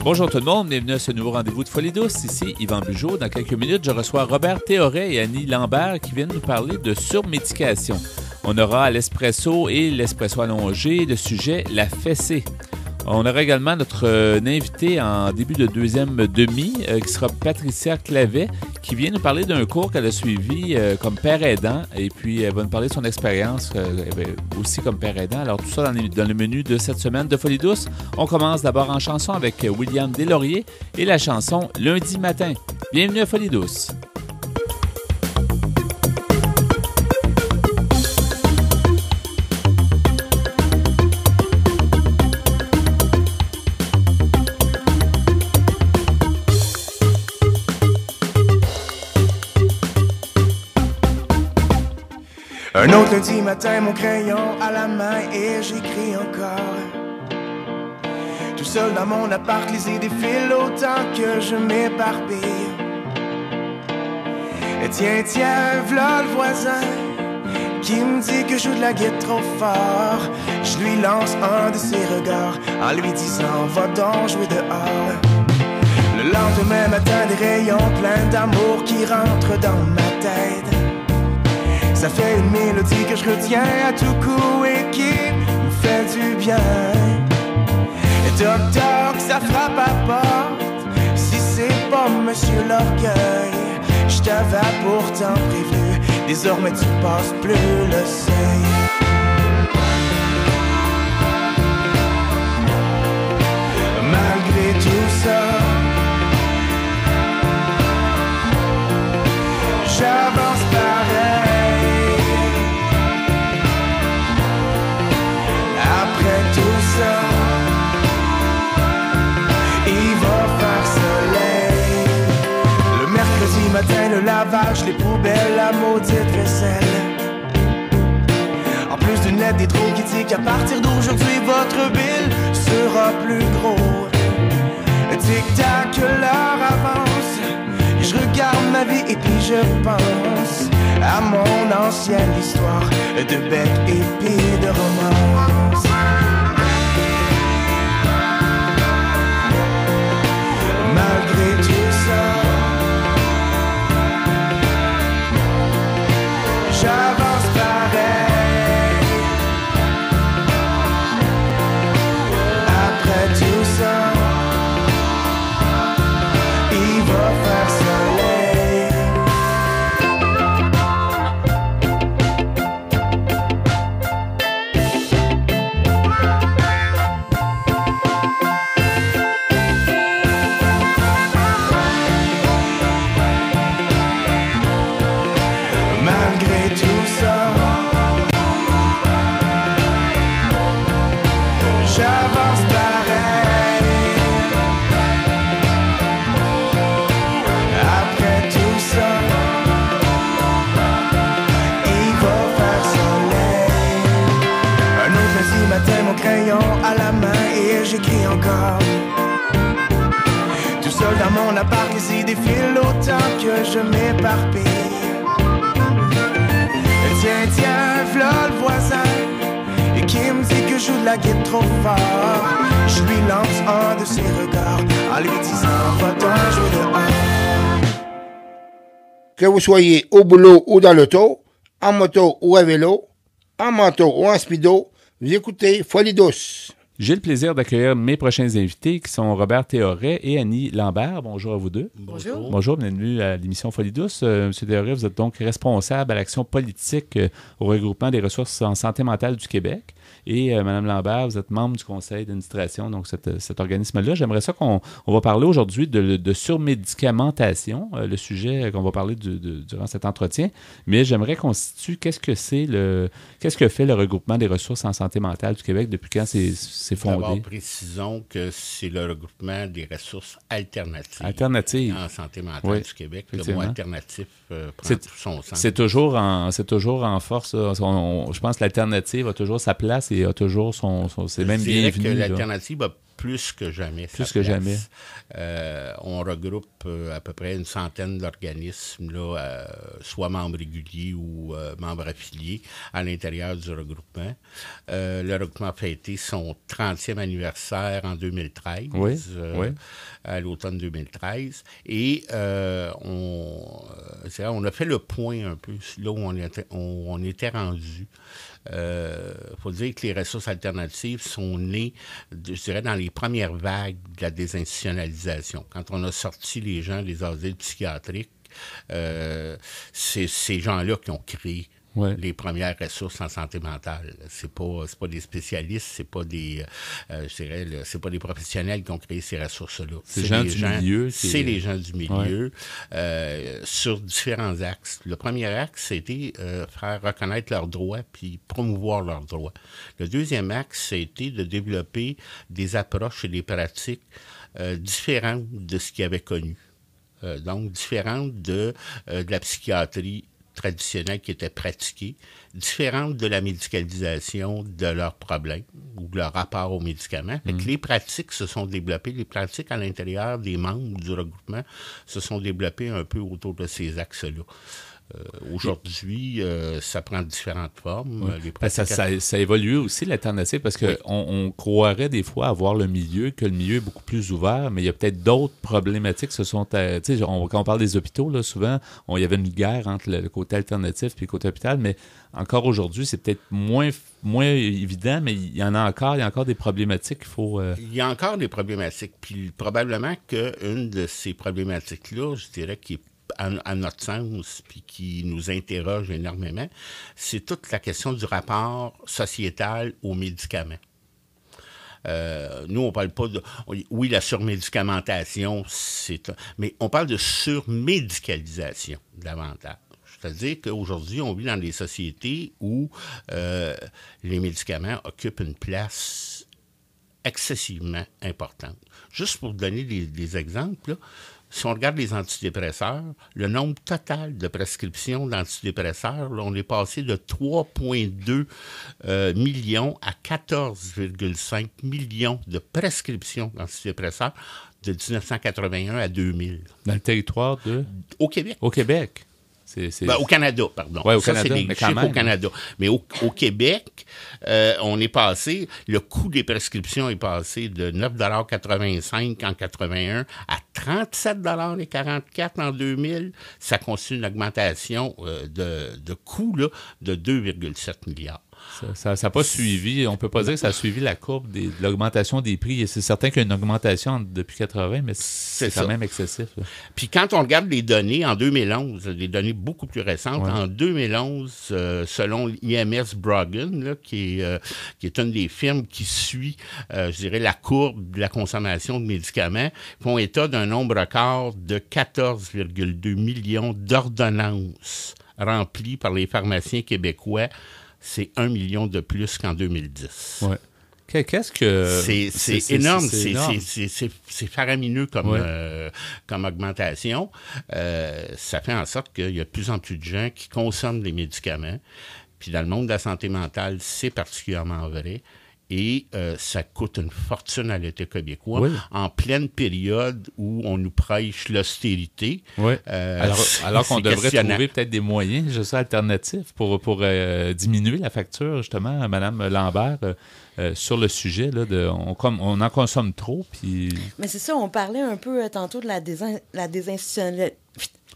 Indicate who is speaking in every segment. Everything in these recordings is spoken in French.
Speaker 1: Bonjour tout le monde, bienvenue à ce nouveau rendez-vous de Folie douce. Ici Yvan Bugeaud. Dans quelques minutes, je reçois Robert Théoret et Annie Lambert qui viennent nous parler de surmédication. On aura l'espresso et l'espresso allongé, le sujet la fessée. On aura également notre invité en début de deuxième demi, qui sera Patricia Clavet, qui vient nous parler d'un cours qu'elle a suivi comme père aidant. Et puis, elle va nous parler de son expérience aussi comme père aidant. Alors, tout ça dans le menu de cette semaine de Folie douce. On commence d'abord en chanson avec William Deslauriers et la chanson « Lundi matin ». Bienvenue à Folie douce.
Speaker 2: Un autre lundi matin, mon crayon à la main et j'écris encore. Tout seul dans mon appart, les idées filent autant que je m'éparpille. Et tiens, v'là le voisin qui me dit que je joue de la guitare trop fort. Je lui lance un de ses regards en lui disant va donc jouer dehors. Le lendemain matin, des rayons pleins d'amour qui rentrent dans ma tête. Ça fait une mélodie que je retiens à tout coup et qui me fait du bien. Et toc toc, ça frappe à porte. Si c'est pas Monsieur l'Orgueil, je t'avais pourtant prévenu. Désormais tu passes plus le seuil. Malgré tout ça, j'avance pareil. Matin, le lavage, les poubelles, la maudite vaisselle. En plus d'une lettre des trous qui dit qu'à partir d'aujourd'hui, votre bill sera plus gros. Tic-tac, l'heure avance. Je regarde ma vie et puis je pense à mon ancienne histoire de bec et puis de romance. Malgré tout ça, j'avance pareil. Après tout ça, il va faire soleil. Malgré tout ça, j'avance pareil. Après tout ça, il va faire soleil. Un autre lundi matin, mon crayon à la main et j'écris encore. Tout seul dans mon appart, les idées filent autant que je m'éparpille. Tiens, v'là le voisin et qui me dit que je joue de la guitare trop fort. Je lui lance un de ses regards en lui disant va-t'en jouer dehors.
Speaker 3: Que vous soyez au boulot ou dans l'auto, en moto ou à vélo, en manteau ou en speedo, vous écoutez Folie douce.
Speaker 1: J'ai le plaisir d'accueillir mes prochains invités qui sont Robert Théoret et Annie Lambert. Bonjour à vous deux.
Speaker 4: Bonjour.
Speaker 1: Bonjour, bienvenue à l'émission Folie douce. Monsieur Théoret, vous êtes donc responsable à l'action politique au regroupement des ressources en santé mentale du Québec. Et Mme Lambert, vous êtes membre du conseil d'administration, donc cet organisme-là. J'aimerais ça qu'on va parler aujourd'hui de surmédicamentation, le sujet qu'on va parler durant cet entretien. Mais j'aimerais qu'on situe qu'est-ce que fait le regroupement des ressources en santé mentale du Québec, depuis quand c'est fondé.
Speaker 4: D'abord, précisons que c'est le regroupement des ressources alternatives en santé mentale du Québec. Le mot alternatif prend tout son sens.
Speaker 1: C'est toujours en force. Je pense que l'alternative a toujours sa place et a toujours c'est même bienvenu.
Speaker 4: Que l'alternative a plus que jamais.
Speaker 1: Plus que jamais.
Speaker 4: On regroupe à peu près une centaine d'organismes, là, soit membres réguliers ou membres affiliés à l'intérieur du regroupement. Le regroupement a fêté son 30e anniversaire en 2013, à l'automne 2013. Et on a fait le point un peu là où on était rendu. Faut dire que les ressources alternatives sont nées, je dirais, dans les premières vagues de la désinstitutionnalisation. Quand on a sorti les gens des asiles psychiatriques, c'est ces gens-là qui ont créé les premières ressources en santé mentale. C'est pas des spécialistes, c'est pas des professionnels qui ont créé ces ressources-là.
Speaker 1: C'est les gens du milieu.
Speaker 4: C'est les gens du milieu sur différents axes. Le premier axe, c'était faire reconnaître leurs droits puis promouvoir leurs droits. Le deuxième axe, c'était de développer des approches et des pratiques différentes de ce qu'ils avaient connu. Donc, différentes de la psychiatrie traditionnelle qui était pratiquée, différente de la médicalisation de leurs problèmes ou de leur rapport aux médicaments. Fait que les pratiques se sont développées, les pratiques à l'intérieur des membres du regroupement se sont développées un peu autour de ces axes-là. Aujourd'hui, ça prend différentes formes.
Speaker 1: Ça a évolué aussi, l'alternative, parce qu'on croirait des fois avoir que le milieu est beaucoup plus ouvert, mais il y a peut-être d'autres problématiques. Quand on parle des hôpitaux, là, souvent, il y avait une guerre entre le côté alternatif et le côté hôpital, mais encore aujourd'hui, c'est peut-être moins évident, mais il y a encore des problématiques qu'il faut...
Speaker 4: Il y a encore des problématiques, puis probablement qu'une de ces problématiques-là, je dirais, qui est à notre sens, puis qui nous interroge énormément, c'est toute la question du rapport sociétal aux médicaments. Nous, on parle pas de... Oui, la surmédicamentation, mais on parle de surmédicalisation davantage. C'est-à-dire qu'aujourd'hui, on vit dans des sociétés où les médicaments occupent une place excessivement importante. Juste pour vous donner des exemples, là, si on regarde les antidépresseurs, le nombre total de prescriptions d'antidépresseurs, là, on est passé de 3,2 millions à 14,5 millions de prescriptions d'antidépresseurs de 1981 à 2000.
Speaker 1: Dans le territoire de...
Speaker 4: Au Québec.
Speaker 1: Au Québec.
Speaker 4: Au Canada, pardon.
Speaker 1: Oui, au Canada,
Speaker 4: c'est les chiffres au Canada. Mais au Québec, on est passé, le coût des prescriptions est passé de 9,85 en 81 à 37,44 en 2000. Ça constitue une augmentation de coût là, de 2,7 milliards.
Speaker 1: Ça n'a pas suivi, on ne peut pas dire que ça a suivi la courbe de l'augmentation des prix. Et c'est certain qu'il y a une augmentation depuis 80, mais c'est quand même excessif. Là.
Speaker 4: Puis quand on regarde les données, en 2011, des données beaucoup plus récentes, en 2011, selon l'IMS Brogan, là, qui est une des firmes qui suit, je dirais, la courbe de la consommation de médicaments, font état d'un nombre record de 14,2 millions d'ordonnances remplies par les pharmaciens québécois. C'est 1 million de plus qu'en 2010.
Speaker 1: Ouais. Qu'est-ce que...
Speaker 4: C'est énorme. C'est faramineux comme augmentation. Ça fait en sorte qu'il y a de plus en plus de gens qui consomment des médicaments. Puis dans le monde de la santé mentale, c'est particulièrement vrai. Et ça coûte une fortune à l'État québécois en pleine période où on nous prêche l'austérité.
Speaker 1: Oui. Alors qu'on devrait trouver peut-être des moyens, je sais, alternatifs pour diminuer la facture, justement, à Mme Lambert, sur le sujet. Là, on en consomme trop. Puis...
Speaker 5: Mais c'est ça, on parlait un peu tantôt de la désinstitutionnalisation.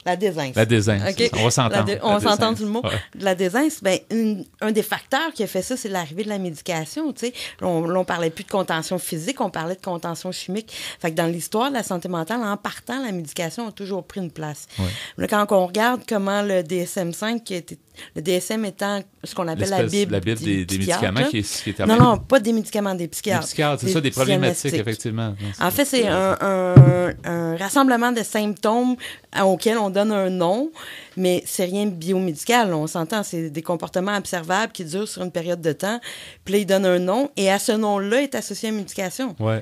Speaker 5: La désince.
Speaker 1: La désince. Okay. On va s'entendre.
Speaker 5: On va s'entendre sur le mot. De la désince, un des facteurs qui a fait ça, c'est l'arrivée de la médication. Tu sais. On parlait plus de contention physique, on parlait de contention chimique. Fait que dans l'histoire de la santé mentale, en partant, la médication a toujours pris une place. Ouais. Là, quand on regarde comment le DSM-5, le DSM étant ce qu'on appelle la Bible
Speaker 1: des médicaments qui est
Speaker 5: Non, pas des médicaments, des psychiatres.
Speaker 1: Des psychiatres, c'est ça, des problématiques, effectivement.
Speaker 5: En fait, c'est un rassemblement de symptômes auxquels on donne un nom, mais c'est rien de biomédical. On s'entend, c'est des comportements observables qui durent sur une période de temps. Puis là, ils donnent un nom, et à ce nom-là est associé à une médication.
Speaker 1: Ouais.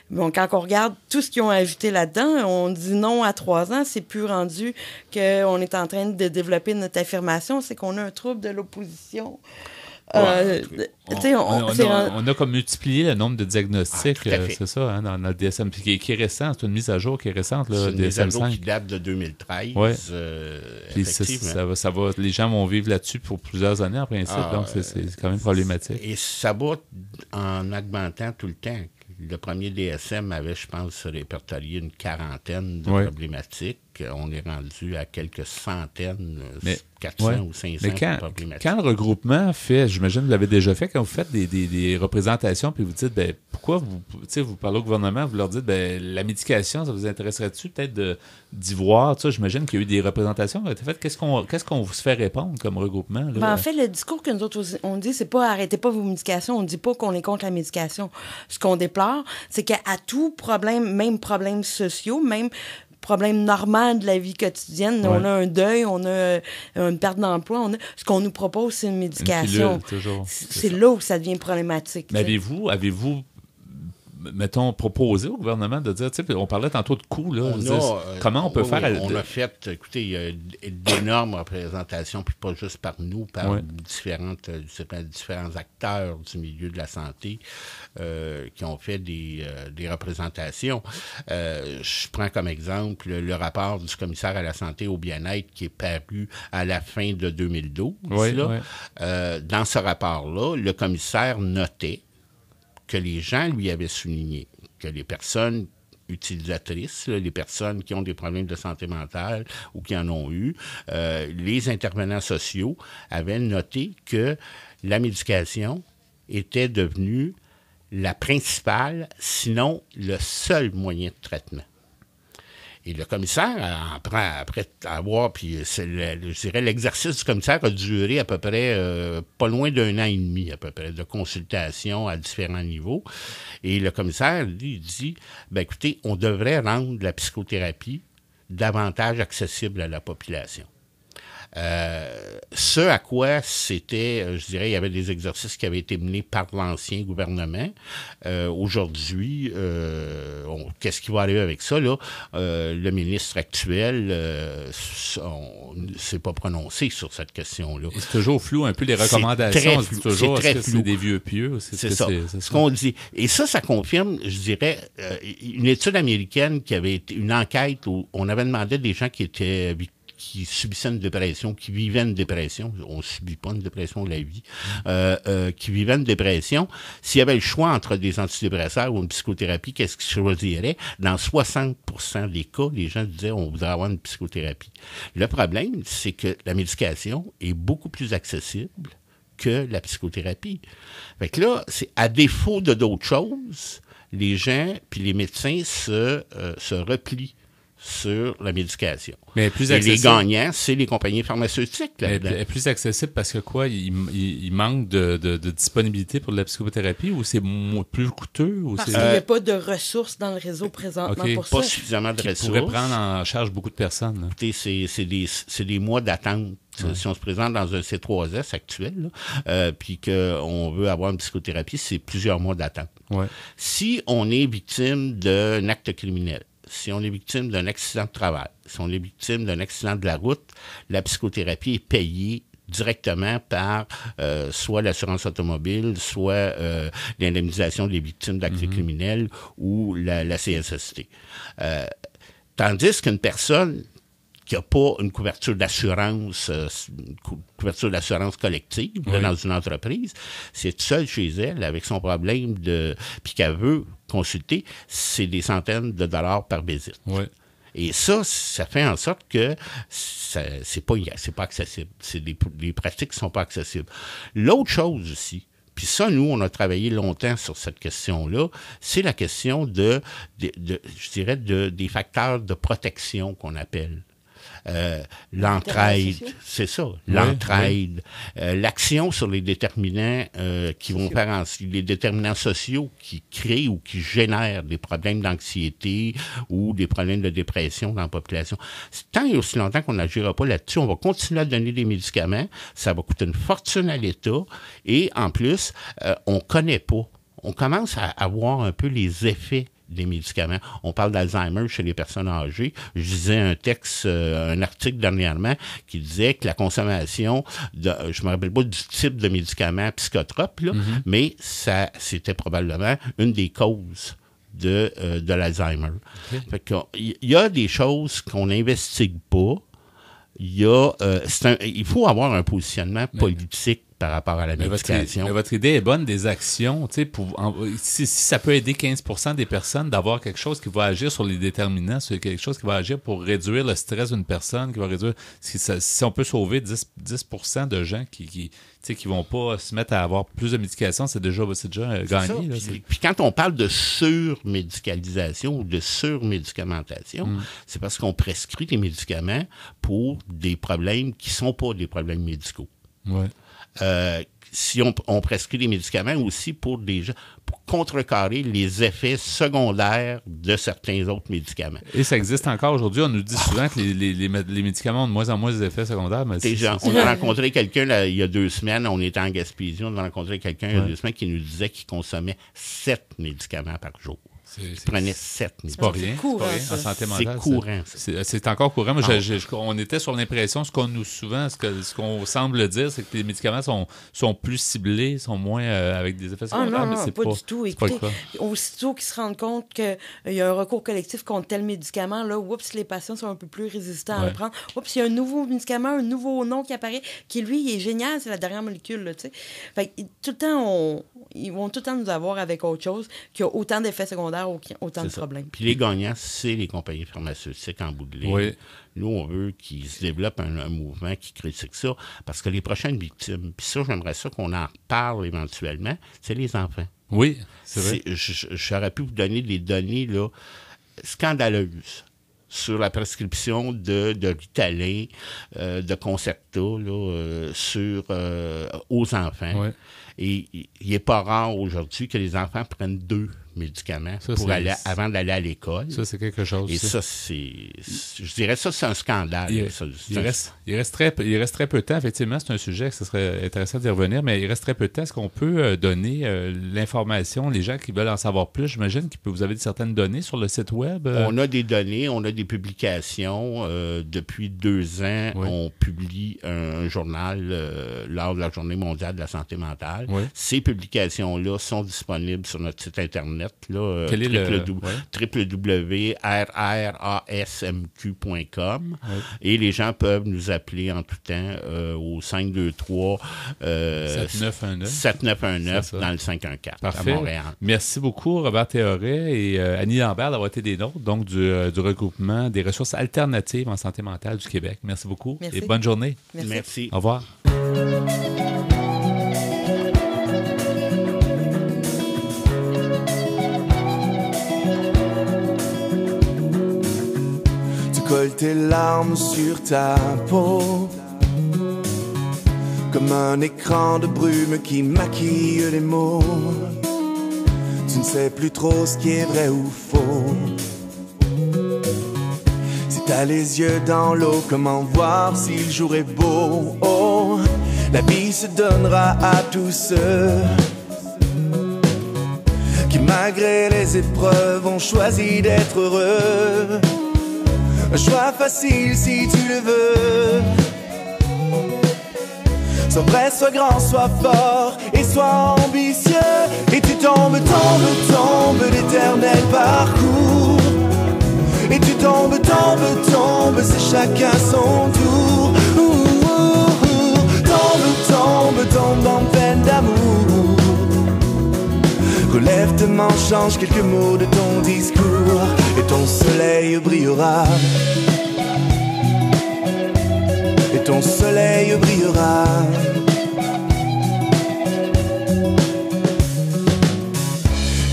Speaker 5: Bon, quand on regarde tout ce qu'ils ont ajouté là-dedans, on dit non à 3 ans, c'est plus rendu qu'on est en train de développer notre affirmation, c'est qu'on a un trouble de l'opposition
Speaker 1: On a comme multiplié le nombre de diagnostics, c'est ça, hein, dans le DSM, qui est récent, c'est une mise à jour qui est récente, là,
Speaker 4: c'est une mise à jour
Speaker 1: DSM-5.
Speaker 4: qui date de 2013.
Speaker 1: Ouais. Puis
Speaker 4: Effectivement.
Speaker 1: ça va, les gens vont vivre là-dessus pour plusieurs années en principe, donc c'est quand même problématique.
Speaker 4: Et ça va en augmentant tout le temps. Le premier DSM avait, je pense, répertorié une quarantaine de problématiques. On est rendu à quelques centaines, 400 ou 500 problématiques.
Speaker 1: Quand le regroupement fait, j'imagine que vous l'avez déjà fait, quand vous faites des représentations, puis vous dites, pourquoi vous parlez au gouvernement, vous leur dites, la médication, ça vous intéresserait-tu peut-être d'y voir? J'imagine qu'il y a eu des représentations qui ont été faites. Qu'est-ce qu'on vous fait répondre comme regroupement? Là?
Speaker 5: En fait, le discours que nous autres, on dit, c'est pas arrêtez pas vos médications. On dit pas qu'on est contre la médication. Ce qu'on déplore, c'est qu'à tout problème, même problèmes sociaux, même problème normal de la vie quotidienne, on a un deuil, on a une perte d'emploi, ce qu'on nous propose, c'est une médication.
Speaker 1: Une pilule, toujours.
Speaker 5: C'est là où ça devient problématique.
Speaker 1: Mais avez-vous mettons, proposé au gouvernement de dire, on parlait tantôt de coûts, là, comment on peut faire...
Speaker 4: On a fait, écoutez, il y a d'énormes représentations, puis pas juste par nous, par différents acteurs du milieu de la santé qui ont fait des représentations. Je prends comme exemple le rapport du commissaire à la santé et au bien-être qui est paru à la fin de 2012. Dans ce rapport-là, le commissaire notait que les gens lui avaient souligné que les personnes utilisatrices, les personnes qui ont des problèmes de santé mentale ou qui en ont eu, les intervenants sociaux avaient noté que la médication était devenue la principale, sinon le seul moyen de traitement. Et le commissaire, après avoir, puis je dirais, l'exercice du commissaire a duré à peu près pas loin d'1 an et demi, à peu près, de consultation à différents niveaux. Et le commissaire, lui, dit, écoutez, on devrait rendre la psychothérapie davantage accessible à la population. Ce à quoi c'était, je dirais, il y avait des exercices qui avaient été menés par l'ancien gouvernement. Aujourd'hui, qu'est-ce qui va arriver avec ça, là? Le ministre actuel s'est pas prononcé sur cette question-là.
Speaker 1: C'est toujours flou, un peu les recommandations.
Speaker 4: C'est
Speaker 1: toujours,
Speaker 4: très
Speaker 1: flou. C'est des vieux pieux?
Speaker 4: C'est ça. Ce qu'on dit. Et ça confirme, je dirais, une étude américaine qui avait été une enquête où on avait demandé des gens qui subissaient une dépression, qui vivaient une dépression, on ne subit pas une dépression de la vie, qui vivaient une dépression, s'il y avait le choix entre des antidépresseurs ou une psychothérapie, qu'est-ce qu'ils choisiraient? Dans 60% des cas, les gens disaient on voudrait avoir une psychothérapie. Le problème, c'est que la médication est beaucoup plus accessible que la psychothérapie. Fait que là, c'est à défaut de d'autres choses, les gens puis les médecins se replient sur la médication.
Speaker 1: Mais plus
Speaker 4: et les gagnants, c'est les compagnies pharmaceutiques.
Speaker 1: Elle est plus accessible parce que quoi? Il manque de disponibilité pour de la psychothérapie ou c'est plus coûteux? Ou
Speaker 5: parce qu'il n'y a pas de ressources dans le réseau présentement pour ça.
Speaker 4: Pas suffisamment de ressources.
Speaker 1: Pourrait prendre en charge beaucoup de personnes.
Speaker 4: Écoutez, c'est des mois d'attente. Si on se présente dans un C3S actuel, puis qu'on veut avoir une psychothérapie, c'est plusieurs mois d'attente.
Speaker 1: Ouais.
Speaker 4: Si on est victime d'un acte criminel, si on est victime d'un accident de travail, si on est victime d'un accident de la route, la psychothérapie est payée directement par soit l'assurance automobile, soit l'indemnisation des victimes d'actes criminels ou la CSST. Tandis qu'une personne qui n'a pas une couverture d'assurance collective dans une entreprise, c'est seule chez elle avec son problème puis qu'elle veut consulter, c'est des centaines de dollars par visite.
Speaker 1: Oui.
Speaker 4: Et ça fait en sorte que c'est pas accessible. C'est des pratiques qui sont pas accessibles. L'autre chose aussi, puis ça, nous, on a travaillé longtemps sur cette question-là, c'est la question je dirais, des facteurs de protection qu'on appelle. L'entraide, c'est ça, l'entraide. L'action sur les déterminants qui vont faire les déterminants sociaux qui créent ou qui génèrent des problèmes d'anxiété ou des problèmes de dépression dans la population. Tant et aussi longtemps qu'on n'agira pas là-dessus, on va continuer à donner des médicaments, ça va coûter une fortune à l'État et en plus, on connaît pas. On commence à avoir un peu les effets des médicaments. On parle d'Alzheimer chez les personnes âgées. Je lisais un article dernièrement qui disait que la consommation, je me rappelle pas du type de médicament psychotrope, là, mais c'était probablement une des causes de l'Alzheimer. Okay. Fait que, il y a des choses qu'on n'investigue pas. Il faut avoir un positionnement politique par rapport à la médication.
Speaker 1: Votre idée est bonne, des actions, tu sais, si ça peut aider 15% des personnes d'avoir quelque chose qui va agir sur les déterminants, sur quelque chose qui va agir pour réduire le stress d'une personne, qui va réduire, si on peut sauver 10% de gens qui vont pas se mettre à avoir plus de médication, c'est déjà gagné. Là,
Speaker 4: puis quand on parle de surmédicalisation ou de surmédicamentation, c'est parce qu'on prescrit des médicaments pour des problèmes qui sont pas des problèmes médicaux.
Speaker 1: Ouais.
Speaker 4: Si on prescrit des médicaments aussi pour contrecarrer les effets secondaires de certains autres médicaments.
Speaker 1: Et ça existe encore aujourd'hui. On nous dit souvent que les médicaments ont de moins en moins d'effets secondaires. Mais
Speaker 4: on a rencontré quelqu'un il y a 2 semaines, on était en Gaspésie, on a rencontré quelqu'un il y a 2 semaines qui nous disait qu'il consommait 7 médicaments par jour. Il prenait 7 médicaments.
Speaker 1: C'est pas rien. En santé mentale.
Speaker 4: C'est courant.
Speaker 1: C'est encore courant. Moi, on était sur l'impression, ce qu'on semble dire, c'est que les médicaments sont plus ciblés, sont moins avec des effets secondaires.
Speaker 5: Non, pas du tout. Écoutez, aussitôt qu'ils se rendent compte qu'il y a un recours collectif contre tel médicament, là, les patients sont un peu plus résistants à le prendre. Il y a un nouveau médicament, un nouveau nom qui apparaît, qui, lui, il est génial, c'est la dernière molécule. Là, fait, tout le temps, ils vont tout le temps nous avoir avec autre chose qui a autant d'effets secondaires, autant de problèmes.
Speaker 4: Puis les gagnants, c'est les compagnies pharmaceutiques en bout de ligne.
Speaker 1: Oui.
Speaker 4: Nous, on veut qu'il se développe un mouvement qui critique ça, parce que les prochaines victimes, puis ça, j'aimerais ça qu'on en parle éventuellement, c'est les enfants.
Speaker 1: Oui, c'est vrai.
Speaker 4: J'aurais pu vous donner des données là, scandaleuses sur la prescription de Ritalin, de Concerta, là, aux enfants. Ouais. Et il n'est pas rare aujourd'hui que les enfants prennent 2 médicaments avant d'aller à l'école.
Speaker 1: Ça, c'est quelque chose.
Speaker 4: Et ça, je dirais ça, c'est un scandale.
Speaker 1: Il reste très peu de temps. Effectivement, c'est un sujet que ce serait intéressant d'y revenir, mais il reste très peu de temps. Est-ce qu'on peut donner l'information, les gens qui veulent en savoir plus? J'imagine que vous avez certaines données sur le site web.
Speaker 4: On a des données, on a des publications. Depuis 2 ans, on publie un journal lors de la Journée mondiale de la santé mentale. Oui. Ces publications-là sont disponibles sur notre site Internet, www.rrasmq.com. Et les gens peuvent nous appeler en tout temps au 523 7919 dans le 514
Speaker 1: Parfait.
Speaker 4: À Montréal.
Speaker 1: Merci beaucoup, Robert Théoret et Annie Lambert d'avoir été des nôtres, donc du regroupement des ressources alternatives en santé mentale du Québec. Merci beaucoup.
Speaker 5: Merci.
Speaker 1: Et bonne journée.
Speaker 4: Merci.
Speaker 1: Au revoir.
Speaker 2: Colle tes larmes sur ta peau comme un écran de brume qui maquille les mots. Tu ne sais plus trop ce qui est vrai ou faux. Si t'as les yeux dans l'eau, comment voir si le jour est beau? Oh, la vie se donnera à tous ceux qui malgré les épreuves ont choisi d'être heureux. Un choix facile si tu le veux. Sois vrai, sois grand, sois fort et sois ambitieux. Et tu tombes d'éternel parcours. Et tu tombes, c'est chacun son tour. Tombe en peine d'amour. Relève tes manches, change quelques mots de ton discours. Et ton soleil brillera. Et ton soleil brillera.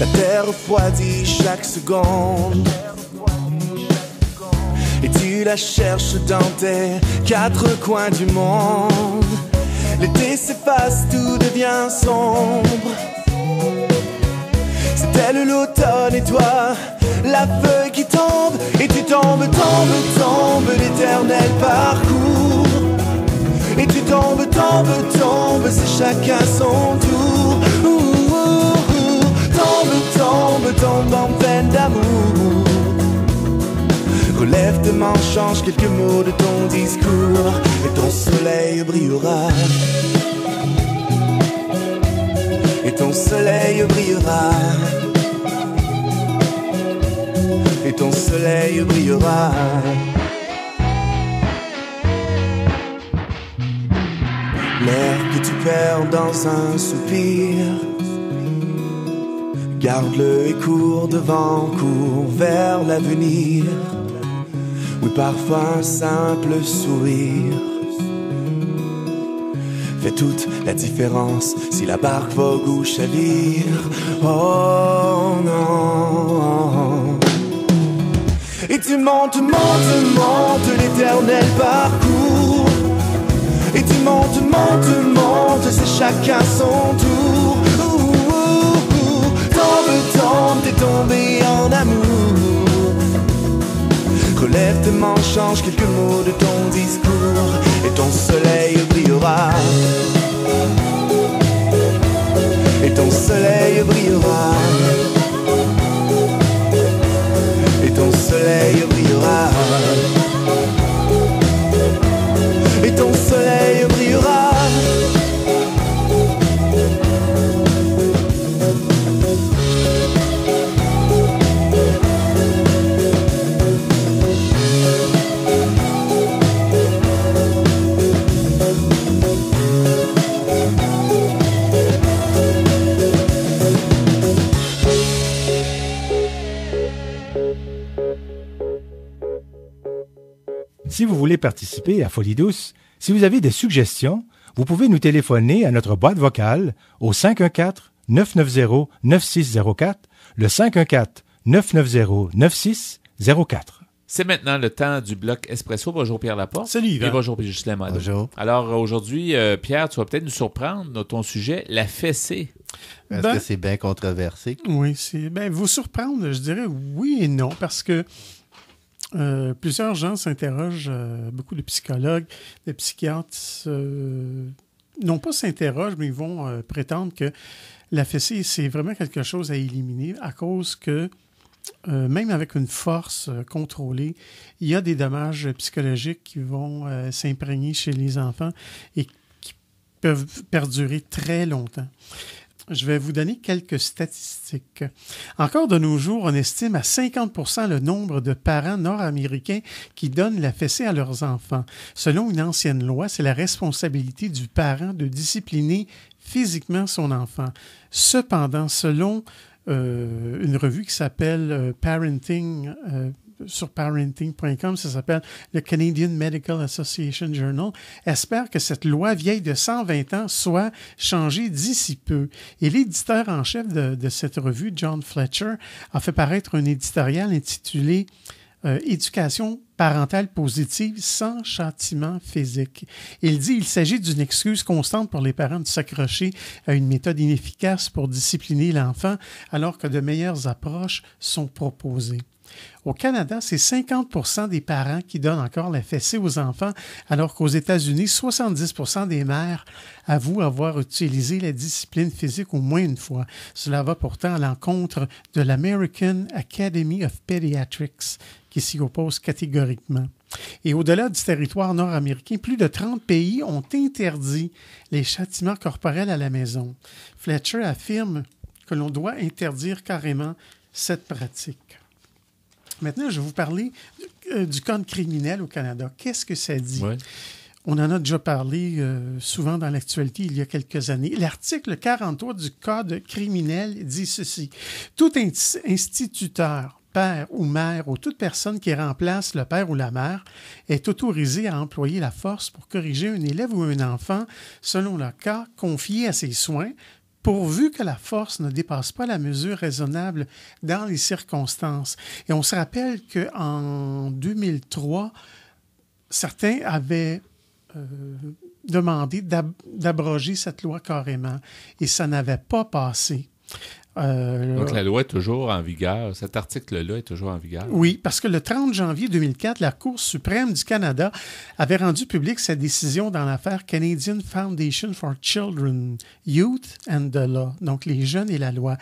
Speaker 2: La terre refroidit chaque seconde. Et tu la cherches dans tes 4 coins du monde. L'été s'efface, tout devient sombre. C'est elle l'automne et toi, la feuille qui tombe. Et tu tombes l'éternel parcours. Et tu tombes, c'est chacun son tour. Tombe en peine d'amour. Relève tes mains, change quelques mots de ton discours, et ton soleil brillera. Et ton soleil brillera. Et ton soleil brillera. L'air que tu perds dans un soupir, garde-le et cours devant, cours vers l'avenir. Oui, parfois un simple sourire fait toute la différence si la barque vogue ou chavire. Oh non. Et tu montes, montes, montes l'éternel parcours. Et tu montes, montes, montes, c'est chacun son tour. Tombe, tombe, t'es tombé en amour. Relève tes mains, change quelques mots de ton discours, et ton soleil brillera. Et ton soleil brillera. Et ton soleil brillera. Et ton soleil brillera.
Speaker 6: Si vous voulez participer à Folie douce, si vous avez des suggestions, vous pouvez nous téléphoner à notre boîte vocale au 514-990-9604, le 514-990-9604.
Speaker 1: C'est maintenant le temps du bloc Espresso. Bonjour Pierre Laporte.
Speaker 7: Salut Yvan.
Speaker 1: Et bonjour Ghislain Mado.
Speaker 7: Bonjour.
Speaker 1: Alors aujourd'hui, Pierre, tu vas peut-être nous surprendre dans ton sujet, la fessée.
Speaker 8: Est-ce que c'est bien controversé?
Speaker 7: Oui, vous surprendre, je dirais oui et non, parce que plusieurs gens s'interrogent, beaucoup de psychologues, de psychiatres, non pas s'interrogent, mais ils vont prétendre que la fessée, c'est vraiment quelque chose à éliminer à cause que, même avec une force contrôlée, il y a des dommages psychologiques qui vont s'imprégner chez les enfants et qui peuvent perdurer très longtemps. Je vais vous donner quelques statistiques. Encore de nos jours, on estime à 50% le nombre de parents nord-américains qui donnent la fessée à leurs enfants. Selon une ancienne loi, c'est la responsabilité du parent de discipliner physiquement son enfant. Cependant, selon une revue qui s'appelle Parenting, sur parenting.com, ça s'appelle le Canadian Medical Association Journal, espère que cette loi vieille de 120 ans soit changée d'ici peu. Et l'éditeur en chef de cette revue, John Fletcher, a fait paraître un éditorial intitulé Éducation parentale positive sans châtiment physique. Il dit qu'il s'agit d'une excuse constante pour les parents de s'accrocher à une méthode inefficace pour discipliner l'enfant alors que de meilleures approches sont proposées. Au Canada, c'est 50% des parents qui donnent encore la fessée aux enfants, alors qu'aux États-Unis, 70% des mères avouent avoir utilisé la discipline physique au moins une fois. Cela va pourtant à l'encontre de l'American Academy of Pediatrics, qui s'y oppose catégoriquement. Et au-delà du territoire nord-américain, plus de 30 pays ont interdit les châtiments corporels à la maison. Fletcher affirme que l'on doit interdire carrément cette pratique. Maintenant, je vais vous parler du code criminel au Canada. Qu'est-ce que ça dit? Ouais. On en a déjà parlé souvent dans l'actualité il y a quelques années. L'article 43 du code criminel dit ceci. Tout instituteur, père ou mère ou toute personne qui remplace le père ou la mère est autorisé à employer la force pour corriger un élève ou un enfant selon le cas confié à ses soins, pourvu que la force ne dépasse pas la mesure raisonnable dans les circonstances. Et on se rappelle qu'en 2003, certains avaient demandé d'abroger cette loi carrément, et ça n'avait pas passé.
Speaker 1: Donc, la loi est toujours en vigueur. Cet article-là est toujours en vigueur.
Speaker 7: Oui, parce que le 30 janvier 2004, la Cour suprême du Canada avait rendu publique sa décision dans l'affaire Canadian Foundation for Children, Youth and the Law, donc les jeunes et la loi.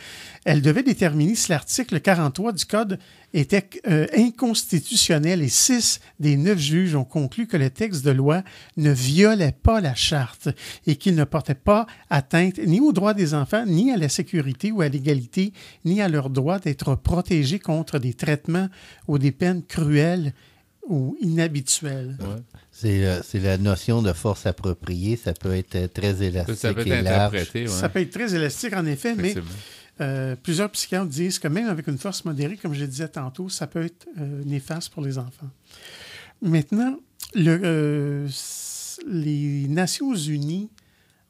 Speaker 7: Elle devait déterminer si l'article 43 du Code était inconstitutionnel et 6 des 9 juges ont conclu que le texte de loi ne violait pas la charte et qu'il ne portait pas atteinte ni aux droits des enfants, ni à la sécurité ou à l'égalité, ni à leur droit d'être protégés contre des traitements ou des peines cruelles ou inhabituelles.
Speaker 1: Ouais.
Speaker 8: C'est la notion de force appropriée. Ça peut être très élastique
Speaker 1: Ça peut être
Speaker 8: et large.
Speaker 1: interprété. Ouais.
Speaker 7: Ça peut être très élastique, en effet, mais plusieurs psychiatres disent que même avec une force modérée, comme je le disais tantôt, ça peut être néfaste pour les enfants. Maintenant, les Nations unies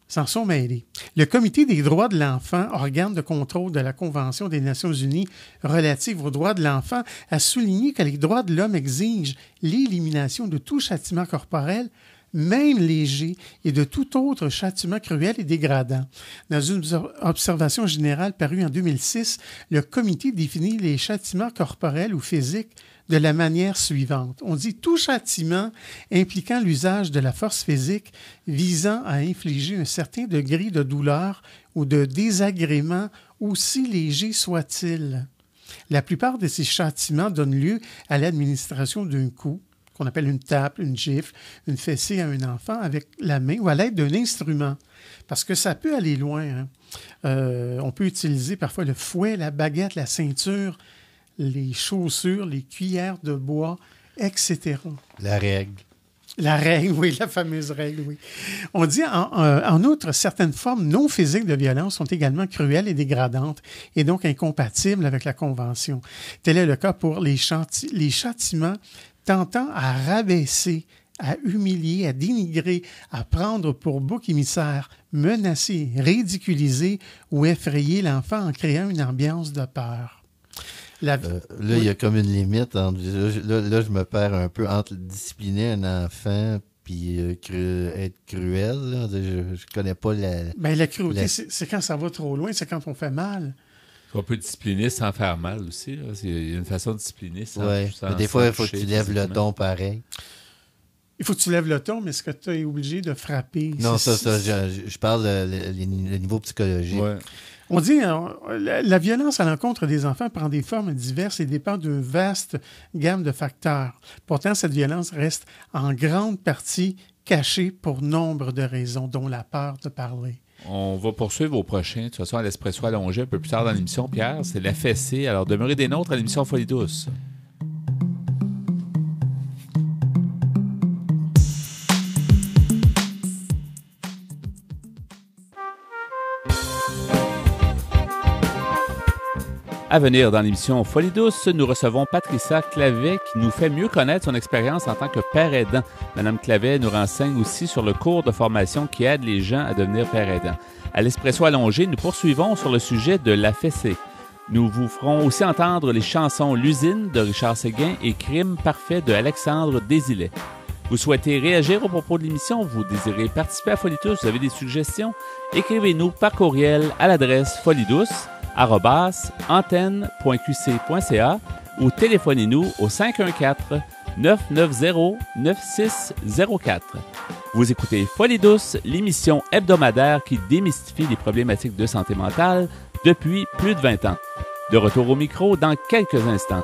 Speaker 7: s'en sont mêlés. Le Comité des droits de l'enfant, organe de contrôle de la Convention des Nations unies relative aux droits de l'enfant, a souligné que les droits de l'homme exigent l'élimination de tout châtiment corporel, même léger, et de tout autre châtiment cruel et dégradant. Dans une observation générale parue en 2006, le comité définit les châtiments corporels ou physiques de la manière suivante. On dit tout châtiment impliquant l'usage de la force physique visant à infliger un certain degré de douleur ou de désagrément, aussi léger soit-il. La plupart de ces châtiments donnent lieu à l'administration d'un coup, qu'on appelle une tape, une gifle, une fessée à un enfant avec la main ou à l'aide d'un instrument. Parce que ça peut aller loin. Hein. On peut utiliser parfois le fouet, la baguette, la ceinture, les chaussures, les cuillères de bois, etc.
Speaker 8: La règle.
Speaker 7: La règle, oui, la fameuse règle, oui. On dit en outre, certaines formes non physiques de violence sont également cruelles et dégradantes et donc incompatibles avec la Convention. Tel est le cas pour les châtiments tentant à rabaisser, à humilier, à dénigrer, à prendre pour bouc émissaire, menacer, ridiculiser ou effrayer l'enfant en créant une ambiance de peur.
Speaker 8: Là, il y a comme une limite. Là, je me perds un peu entre discipliner un enfant puis être cruel. Là. Je connais pas la...
Speaker 7: Bien, la cruauté, c'est quand ça va trop loin, c'est quand on fait mal.
Speaker 1: On peut discipliner sans faire mal aussi. Là. Il y a une façon de discipliner sans...
Speaker 8: Oui, mais des fois, il faut que tu lèves le ton pareil. Il
Speaker 7: faut que tu lèves le ton, mais est-ce que tu es obligé de frapper?
Speaker 8: Non, je parle le niveau psychologique.
Speaker 1: Ouais.
Speaker 7: On dit la violence à l'encontre des enfants prend des formes diverses et dépend d'une vaste gamme de facteurs. Pourtant, cette violence reste en grande partie cachée pour nombre de raisons, dont la peur de parler.
Speaker 1: On va poursuivre au prochain. De toute façon, à l'Espresso allongé un peu plus tard dans l'émission, Pierre. C'est la fessée. Alors, demeurez des nôtres à l'émission Folie douce. À venir dans l'émission Folie douce, nous recevons Patricia Clavet qui nous fait mieux connaître son expérience en tant que père aidant. Madame Clavet nous renseigne aussi sur le cours de formation qui aide les gens à devenir père aidant. À l'Espresso allongé, nous poursuivons sur le sujet de la fessée. Nous vous ferons aussi entendre les chansons L'usine de Richard Séguin et Crime parfait de Alexandre Désilet. Vous souhaitez réagir au propos de l'émission, vous désirez participer à Folie douce, vous avez des suggestions? Écrivez-nous par courriel à l'adresse folidouce@antenne.qc.ca ou téléphonez-nous au 514-990-9604. Vous écoutez Folie douce, l'émission hebdomadaire qui démystifie les problématiques de santé mentale depuis plus de 20 ans. De retour au micro dans quelques instants.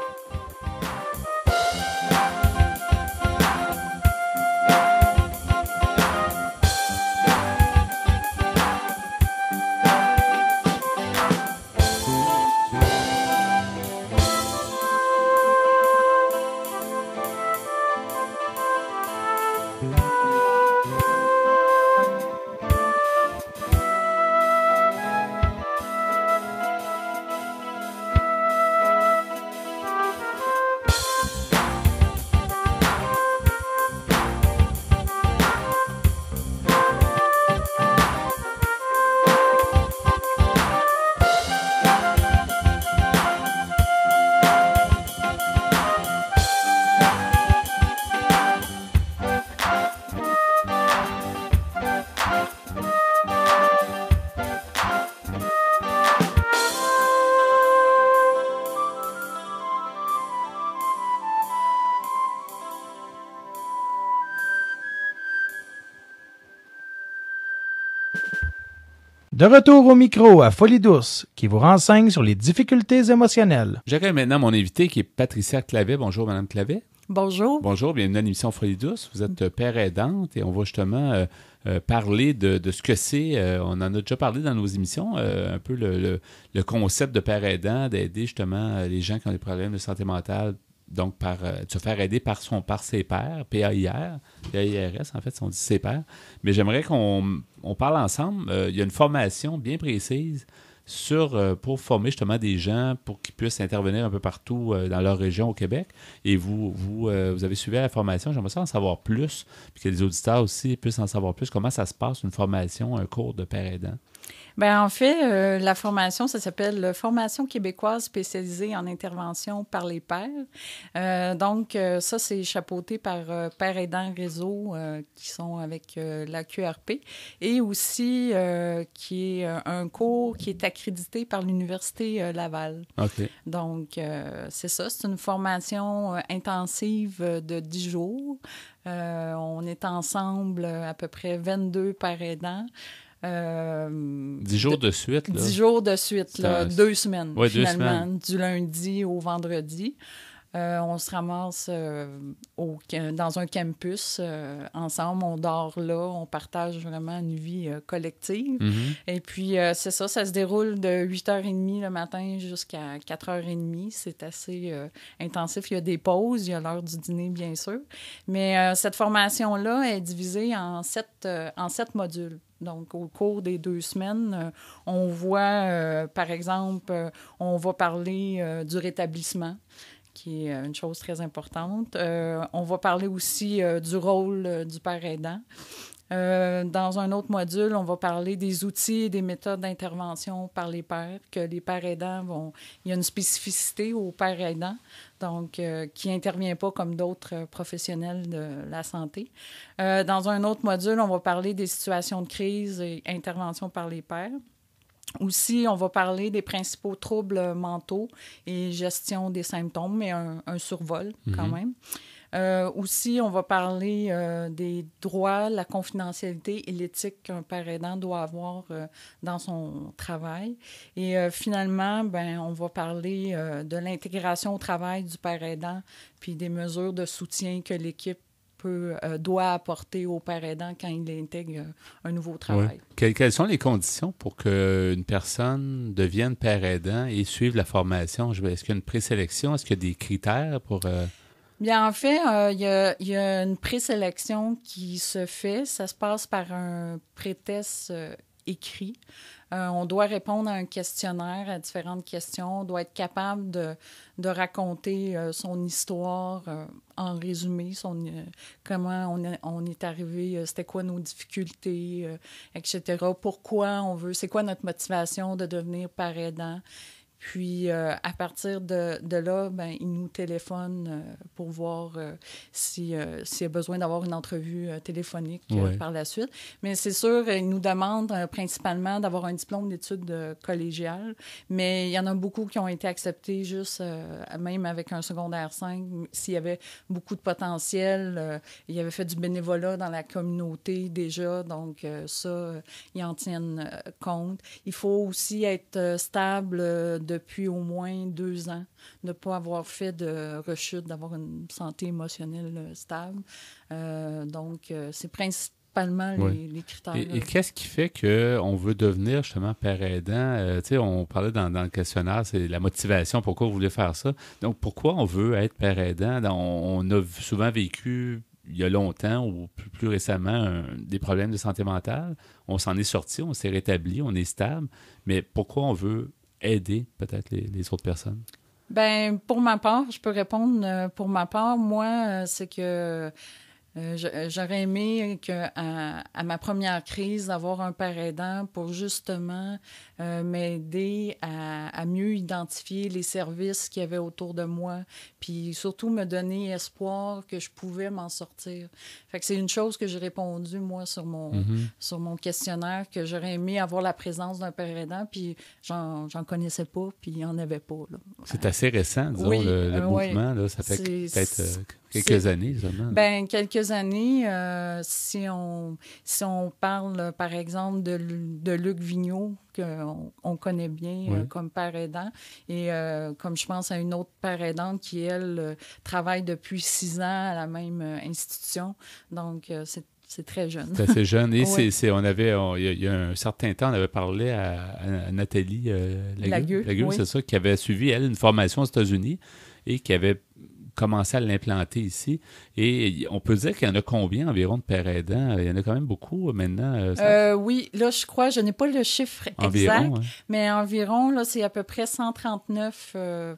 Speaker 6: De retour au micro à Folie douce, qui vous renseigne sur les difficultés émotionnelles.
Speaker 1: J'accueille maintenant mon invité qui est Patricia Clavet. Bonjour, Madame Clavet.
Speaker 5: Bonjour.
Speaker 1: Bonjour, bienvenue à l'émission Folie douce. Vous êtes père aidante et on va justement parler de ce que c'est. On en a déjà parlé dans nos émissions, un peu le concept de père aidant, d'aider justement les gens qui ont des problèmes de santé mentale, donc de se faire aider par ses pairs, PAIRS, en fait, si on dit ses pairs. Mais j'aimerais qu'on parle ensemble. Il y a une formation bien précise pour former justement des gens pour qu'ils puissent intervenir un peu partout dans leur région au Québec. Et vous avez suivi la formation. J'aimerais ça en savoir plus, puis que les auditeurs aussi puissent en savoir plus. Comment ça se passe, une formation, un cours de père aidant?
Speaker 9: Bien, en fait, la formation, ça s'appelle Formation québécoise spécialisée en intervention par les pairs. Donc, ça, c'est chapeauté par Pères aidants réseau qui sont avec la QRP et aussi qui est un cours qui est accrédité par l'Université Laval.
Speaker 1: OK.
Speaker 9: Donc, c'est ça, c'est une formation intensive de 10 jours. On est ensemble à peu près 22 pères aidants.
Speaker 1: 10 jours de suite, là.
Speaker 9: 10 jours de suite, là, 2 semaines,
Speaker 1: ouais,
Speaker 9: finalement,
Speaker 1: 2 semaines.
Speaker 9: Du lundi au vendredi. On se ramasse dans un campus ensemble, on dort là, on partage vraiment une vie collective.
Speaker 1: Mm-hmm.
Speaker 9: Et puis, c'est ça se déroule de 8h30 le matin jusqu'à 4h30. C'est assez intensif. Il y a des pauses, il y a l'heure du dîner, bien sûr. Mais cette formation-là est divisée en 7 modules. Donc, au cours des 2 semaines, on voit, par exemple, on va parler du rétablissement, qui est une chose très importante. On va parler aussi du rôle du père aidant. Dans un autre module, on va parler des outils et des méthodes d'intervention par les pairs, que les pères aidants il y a une spécificité aux pères aidants, donc qui n'intervient pas comme d'autres professionnels de la santé. Dans un autre module, on va parler des situations de crise et intervention par les pairs. Aussi, on va parler des principaux troubles mentaux et gestion des symptômes, mais un survol quand même. Aussi, on va parler des droits, la confidentialité et l'éthique qu'un père aidant doit avoir dans son travail. Et finalement, on va parler de l'intégration au travail du père aidant puis des mesures de soutien que l'équipe doit apporter au père aidant quand il intègre un nouveau travail.
Speaker 1: Oui. Quelles sont les conditions pour qu'une personne devienne père aidant et suive la formation? Est-ce qu'il y a une présélection? Est-ce qu'il y a des critères pour...
Speaker 9: Bien, en fait, il y a une présélection qui se fait. Ça se passe par un pré-test écrit. On doit répondre à un questionnaire, à différentes questions. On doit être capable de raconter son histoire en résumé, comment on est arrivé, c'était quoi nos difficultés, etc. Pourquoi on veut, c'est quoi notre motivation de devenir père aidant. Puis, à partir de là, il nous téléphone pour voir s'il y a besoin d'avoir une entrevue téléphonique par la suite. Mais c'est sûr, il nous demande principalement d'avoir un diplôme d'études collégiales. Mais il y en a beaucoup qui ont été acceptés juste, même avec un secondaire 5, s'il y avait beaucoup de potentiel. Il avait fait du bénévolat dans la communauté déjà, donc ça, ils en tiennent compte. Il faut aussi être stable depuis au moins 2 ans, ne pas avoir fait de rechute, d'avoir une santé émotionnelle stable. Donc, c'est principalement les critères.
Speaker 1: Et qu'est-ce qui fait qu'on veut devenir justement père aidant? On parlait dans le questionnaire, c'est la motivation, pourquoi vous voulez faire ça. Donc, pourquoi on veut être père aidant? On a souvent vécu, il y a longtemps ou plus récemment, des problèmes de santé mentale. On s'en est sorti, on s'est rétabli, on est stable. Mais pourquoi on veut aider peut-être les autres personnes?
Speaker 9: Bien, pour ma part, je peux répondre pour ma part. Moi, c'est que j'aurais aimé à ma première crise d'avoir un père aidant pour justement m'aider à mieux identifier les services qu'il y avait autour de moi, puis surtout me donner espoir que je pouvais m'en sortir. Fait que c'est une chose que j'ai répondu, moi, sur mon questionnaire, que j'aurais aimé avoir la présence d'un père aidant, puis j'en connaissais pas, puis il n'y en avait pas. Là.
Speaker 1: C'est assez récent, disons, le mouvement. Là, ça fait peut-être Quelques années seulement.
Speaker 9: Ben quelques années. Si on parle, par exemple, de Luc Vigneault, qu'on connaît bien comme père aidant, et comme je pense à une autre père aidante qui, elle, travaille depuis 6 ans à la même institution. Donc, c'est très jeune.
Speaker 1: C'est assez jeune. Et il y a un certain temps, on avait parlé à Nathalie Lagueux, c'est ça, qui avait suivi, elle, une formation aux États-Unis et qui avait commencé à l'implanter ici. Et on peut dire qu'il y en a combien environ de pères aidants? Il y en a quand même beaucoup maintenant.
Speaker 9: Oui, là, je n'ai pas le chiffre
Speaker 1: environ,
Speaker 9: exact, mais environ, là, c'est à peu près 139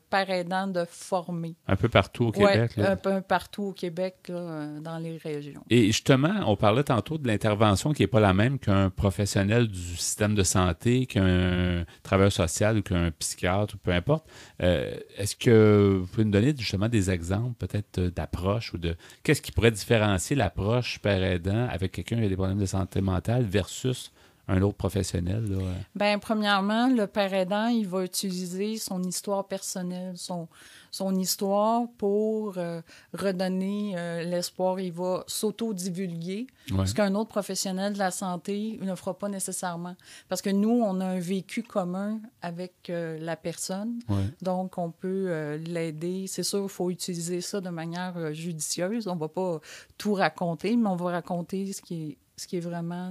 Speaker 9: pères aidants de formés.
Speaker 1: Un peu partout au Québec.
Speaker 9: Oui, un peu partout au Québec, là, dans les régions.
Speaker 1: Et justement, on parlait tantôt de l'intervention qui n'est pas la même qu'un professionnel du système de santé, qu'un travailleur social ou qu'un psychiatre, ou peu importe. Est-ce que vous pouvez nous donner justement des exemples, peut-être d'approche ou de... Qu'est-ce qui pourrait différencier l'approche père aidant avec quelqu'un qui a des problèmes de santé mentale versus un autre professionnel? Là?
Speaker 9: Bien, premièrement, le père aidant, il va utiliser son histoire personnelle, son histoire pour redonner l'espoir. Il va s'auto-divulguer, ce qu'un autre professionnel de la santé ne fera pas nécessairement. Parce que nous, on a un vécu commun avec la personne, donc on peut l'aider. C'est sûr, il faut utiliser ça de manière judicieuse. On ne va pas tout raconter, mais on va raconter ce qui est vraiment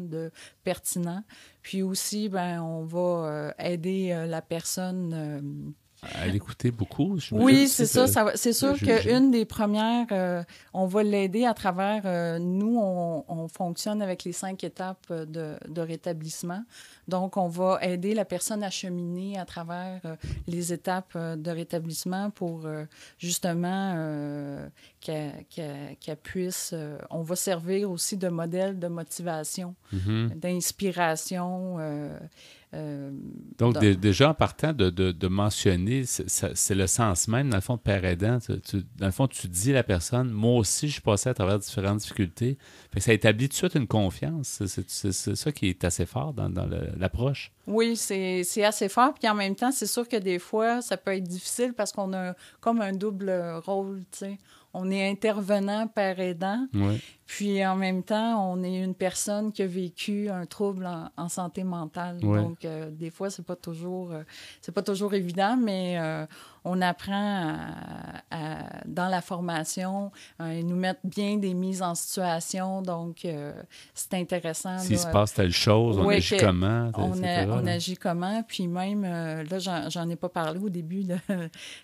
Speaker 9: pertinent. Puis aussi, ben, on va aider la personne...
Speaker 1: à l'écouter beaucoup.
Speaker 9: Oui, c'est ça. C'est sûr qu'une des premières, on va l'aider à travers... nous, on fonctionne avec les 5 étapes de rétablissement. Donc, on va aider la personne à cheminer à travers les étapes de rétablissement pour justement qu'elle puisse... on va servir aussi de modèle de motivation, d'inspiration...
Speaker 1: Donc, déjà, en partant de mentionner, c'est le sens même, dans le fond, de père aidant. Dans le fond, tu dis à la personne, moi aussi, je suis passé à travers différentes difficultés. Fait que ça établit tout de suite une confiance. C'est ça qui est assez fort dans l'approche.
Speaker 9: Oui, c'est assez fort. Puis en même temps, c'est sûr que des fois, ça peut être difficile parce qu'on a comme un double rôle, tu sais. On est intervenant père aidant, puis en même temps, on est une personne qui a vécu un trouble en santé mentale. Donc, des fois, c'est pas toujours évident, mais on apprend dans la formation, ils nous mettent bien des mises en situation, donc c'est intéressant.
Speaker 1: S'il se passe telle chose, on agit comment?
Speaker 9: On agit comment, puis même, là, j'en ai pas parlé au début de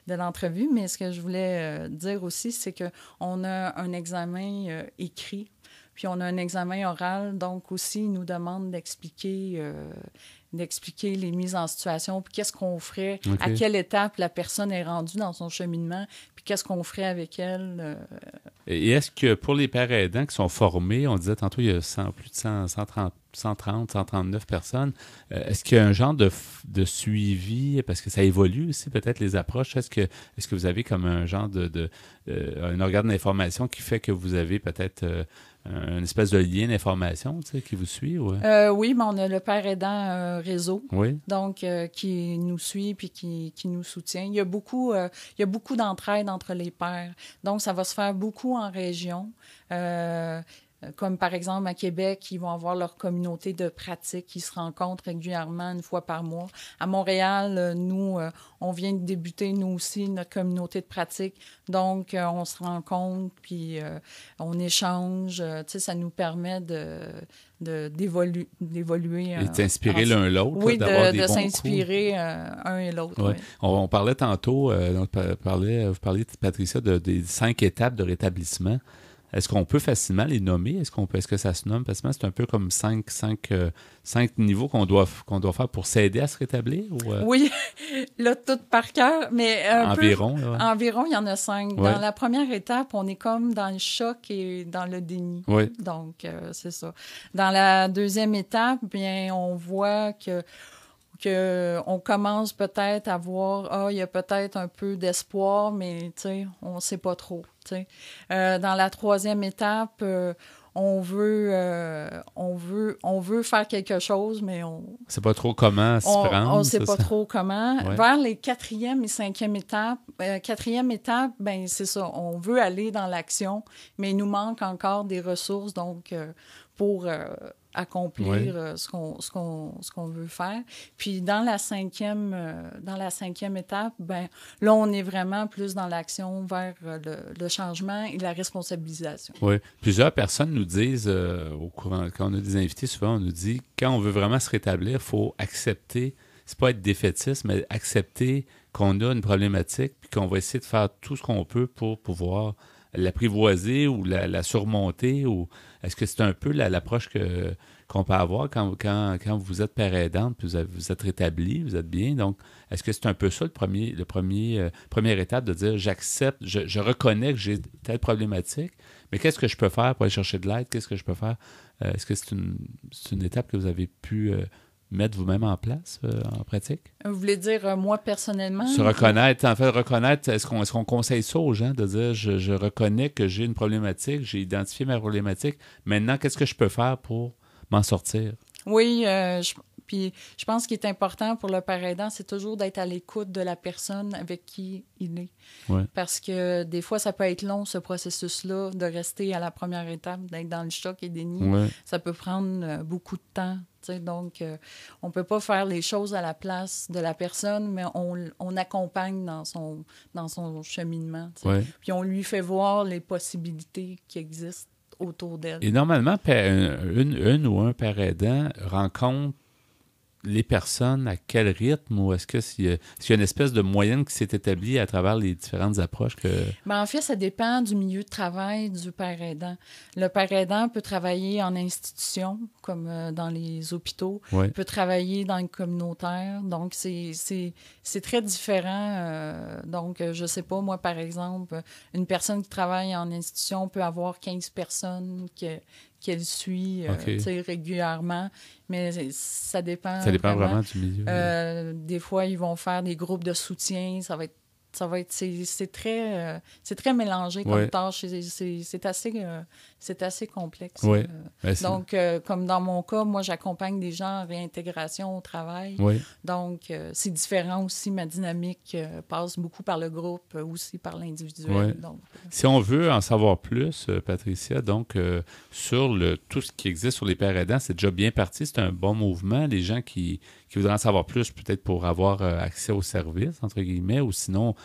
Speaker 9: l'entrevue, mais ce que je voulais dire aussi, c'est qu'on a un examen écrit, puis on a un examen oral, donc aussi, ils nous demandent d'expliquer les mises en situation, puis qu'est-ce qu'on ferait, à quelle étape la personne est rendue dans son cheminement, puis qu'est-ce qu'on ferait avec elle.
Speaker 1: Et est-ce que pour les pères aidants qui sont formés, on disait tantôt, il y a plus de 139 personnes, est-ce qu'il y a un genre de suivi, parce que ça évolue aussi peut-être les approches, est-ce que vous avez comme un genre un organe d'information qui fait que vous avez peut-être une espèce de lien d'information, tu sais, qui vous suit?
Speaker 9: Oui, mais on a le père aidant réseau, donc qui nous suit puis qui nous soutient. Il y a beaucoup d'entraide entre les pairs, donc ça va se faire beaucoup en région. Comme par exemple à Québec, ils vont avoir leur communauté de pratique qui se rencontrent régulièrement 1 fois par mois. À Montréal, nous, on vient de débuter, nous aussi, notre communauté de pratique. Donc, on se rencontre, puis on échange. Tu sais, ça nous permet d'évoluer.
Speaker 1: Et de s'inspirer l'un l'autre.
Speaker 9: Oui,
Speaker 1: d'avoir des
Speaker 9: de
Speaker 1: bons
Speaker 9: s'inspirer un et l'autre.
Speaker 1: Ouais. On parlait tantôt, vous parliez, Patricia, des 5 étapes de rétablissement. Est-ce qu'on peut facilement les nommer? Est-ce que ça se nomme facilement? C'est un peu comme 5 niveaux qu'on doit faire pour s'aider à se rétablir? Ou
Speaker 9: Oui, là, tout par cœur, mais
Speaker 1: environ,
Speaker 9: environ, il y en a 5. Dans la première étape, on est comme dans le choc et dans le déni. Donc, c'est ça. Dans la deuxième étape, bien, on voit que on commence peut-être à voir, il y a peut-être un peu d'espoir, mais tu sais, on ne sait pas trop. Dans la troisième étape, on veut faire quelque chose, mais on
Speaker 1: sait pas trop comment s'y prendre.
Speaker 9: On sait pas trop comment.
Speaker 1: Ouais.
Speaker 9: Vers les 4e et 5e étapes, 4e étape, ben c'est ça, on veut aller dans l'action, mais il nous manque encore des ressources, donc pour accomplir ce qu'on veut faire. Puis dans la 5e étape, ben là, on est vraiment plus dans l'action vers le changement et la responsabilisation.
Speaker 1: Oui. Plusieurs personnes nous disent, au courant, quand on a des invités, souvent, on nous dit, quand on veut vraiment se rétablir, il faut accepter, c'est pas être défaitiste, mais accepter qu'on a une problématique, puis qu'on va essayer de faire tout ce qu'on peut pour pouvoir l'apprivoiser ou la surmonter, ou est-ce que c'est un peu l'approche qu'on peut avoir quand vous êtes père aidante, puis vous êtes rétabli, vous êtes bien, donc est-ce que c'est un peu ça première étape de dire j'accepte, je reconnais que j'ai telle problématique, mais qu'est-ce que je peux faire pour aller chercher de l'aide, qu'est-ce que je peux faire, est-ce que c'est une étape que vous avez pu mettre vous-même en place, en pratique?
Speaker 9: Vous voulez dire, moi, personnellement?
Speaker 1: Se reconnaître. En fait, reconnaître, est-ce qu'on conseille ça aux gens, de dire, je reconnais que j'ai une problématique, j'ai identifié ma problématique, maintenant, qu'est-ce que je peux faire pour m'en sortir?
Speaker 9: Oui, puis je pense qu'il est important pour le père aidant, c'est toujours d'être à l'écoute de la personne avec qui il est.
Speaker 1: Ouais. Parce
Speaker 9: que des fois, ça peut être long, ce processus-là, de rester à la première étape, d'être dans le choc et déni.
Speaker 1: Ouais.
Speaker 9: Ça peut prendre beaucoup de temps. Donc, on ne peut pas faire les choses à la place de la personne, mais on accompagne dans son cheminement.
Speaker 1: Ouais.
Speaker 9: Puis on lui fait voir les possibilités qui existent autour d'elle.
Speaker 1: Et normalement, une ou un père aidant rencontre les personnes à quel rythme, ou est-ce qu'il y a une espèce de moyenne qui s'est établie à travers les différentes approches que...
Speaker 9: Bien, en fait, ça dépend du milieu de travail du père aidant. Le père aidant peut travailler en institution, comme dans les hôpitaux,
Speaker 1: ouais.
Speaker 9: peut travailler dans le communautaire, donc c'est très différent. Donc, je sais pas, moi, par exemple, une personne qui travaille en institution peut avoir 15 personnes qu'elle suit régulièrement, mais ça dépend.
Speaker 1: Ça dépend vraiment du milieu.
Speaker 9: Des fois, ils vont faire des groupes de soutien, c'est très mélangé comme tâche, c'est assez complexe.
Speaker 1: Oui.
Speaker 9: Donc, comme dans mon cas, moi, j'accompagne des gens en réintégration au travail.
Speaker 1: Oui.
Speaker 9: Donc, c'est différent aussi. Ma dynamique passe beaucoup par le groupe, aussi par l'individuel.
Speaker 1: Oui.
Speaker 9: Donc,
Speaker 1: si on veut en savoir plus, Patricia, donc, sur tout ce qui existe sur les pères aidants, c'est déjà bien parti. C'est un bon mouvement. Les gens qui voudraient en savoir plus, peut-être pour avoir accès aux services, entre guillemets, ou sinon,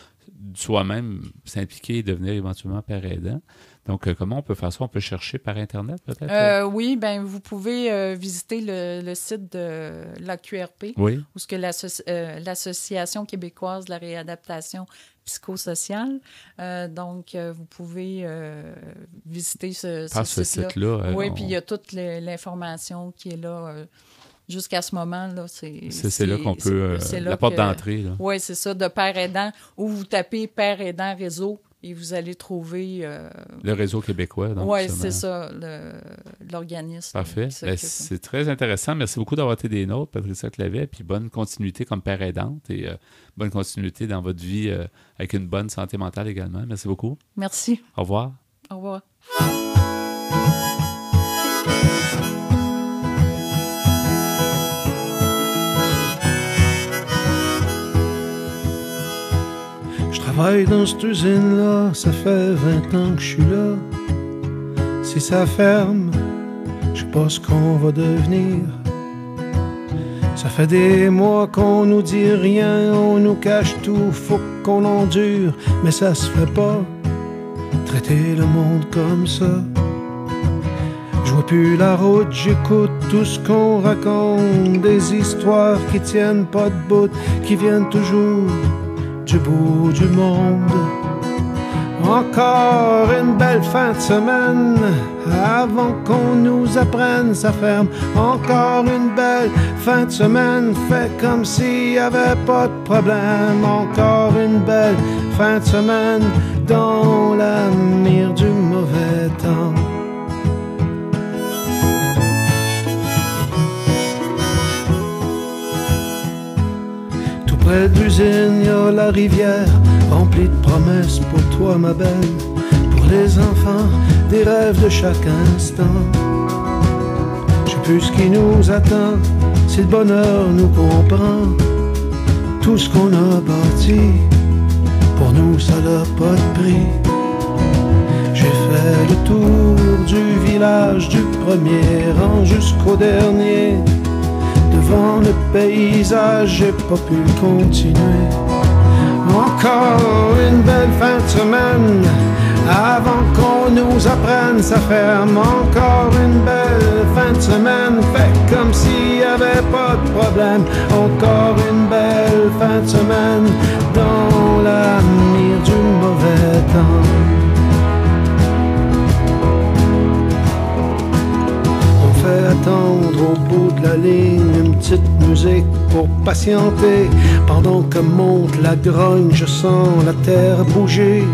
Speaker 1: soi-même s'impliquer et devenir éventuellement père aidant. Donc, comment on peut faire ça? On peut chercher par Internet, peut-être?
Speaker 9: Oui, bien, vous pouvez visiter le site de la QRP,
Speaker 1: oui.
Speaker 9: où ce que l'Association québécoise de la réadaptation psychosociale. Donc, vous pouvez visiter ce site-là.
Speaker 1: Oui,
Speaker 9: puis il y a toute l'information qui est là. Jusqu'à ce moment-là,
Speaker 1: c'est là qu'on peut... la porte d'entrée.
Speaker 9: Oui, c'est ça, de père aidant, où vous tapez père aidant réseau et vous allez trouver...
Speaker 1: le réseau québécois.
Speaker 9: Oui, c'est ça, l'organisme.
Speaker 1: Parfait. C'est très intéressant. Merci beaucoup d'avoir été des nôtres, Patricia Clavet, puis bonne continuité comme père aidante et bonne continuité dans votre vie avec une bonne santé mentale également. Merci beaucoup.
Speaker 9: Merci.
Speaker 1: Au revoir.
Speaker 9: Au revoir.
Speaker 10: Je travaille dans cette usine-là, ça fait 20 ans que je suis là. Si ça ferme, je sais pas ce qu'on va devenir. Ça fait des mois qu'on nous dit rien, on nous cache tout, faut qu'on endure. Mais ça se fait pas, traiter le monde comme ça. Je vois plus la route, j'écoute tout ce qu'on raconte. Des histoires qui tiennent pas de bout, qui viennent toujours du bout du monde. Encore une belle fin de semaine avant qu'on nous apprenne ça ferme. Encore une belle fin de semaine, fait comme s'il y avait pas de problème. Encore une belle fin de semaine dans la mire du mauvais temps. Près de l'usine, y a la rivière, remplie de promesses pour toi, ma belle. Pour les enfants, des rêves de chaque instant. Je sais plus ce qui nous attend, si le bonheur nous comprend. Tout ce qu'on a bâti, pour nous ça n'a pas de prix. J'ai fait le tour du village, du premier rang jusqu'au dernier. Devant le paysage, j'ai pas pu continuer. Encore une belle fin de semaine, avant qu'on nous apprenne, ça ferme. Encore une belle fin de semaine, fait comme s'il y avait pas de problème. Encore une belle fin de semaine, dans l'avenir du mauvais temps. On fait attendre au bout de la ligne une petite musique pour patienter. Pendant que monte la grogne, je sens la terre bouger.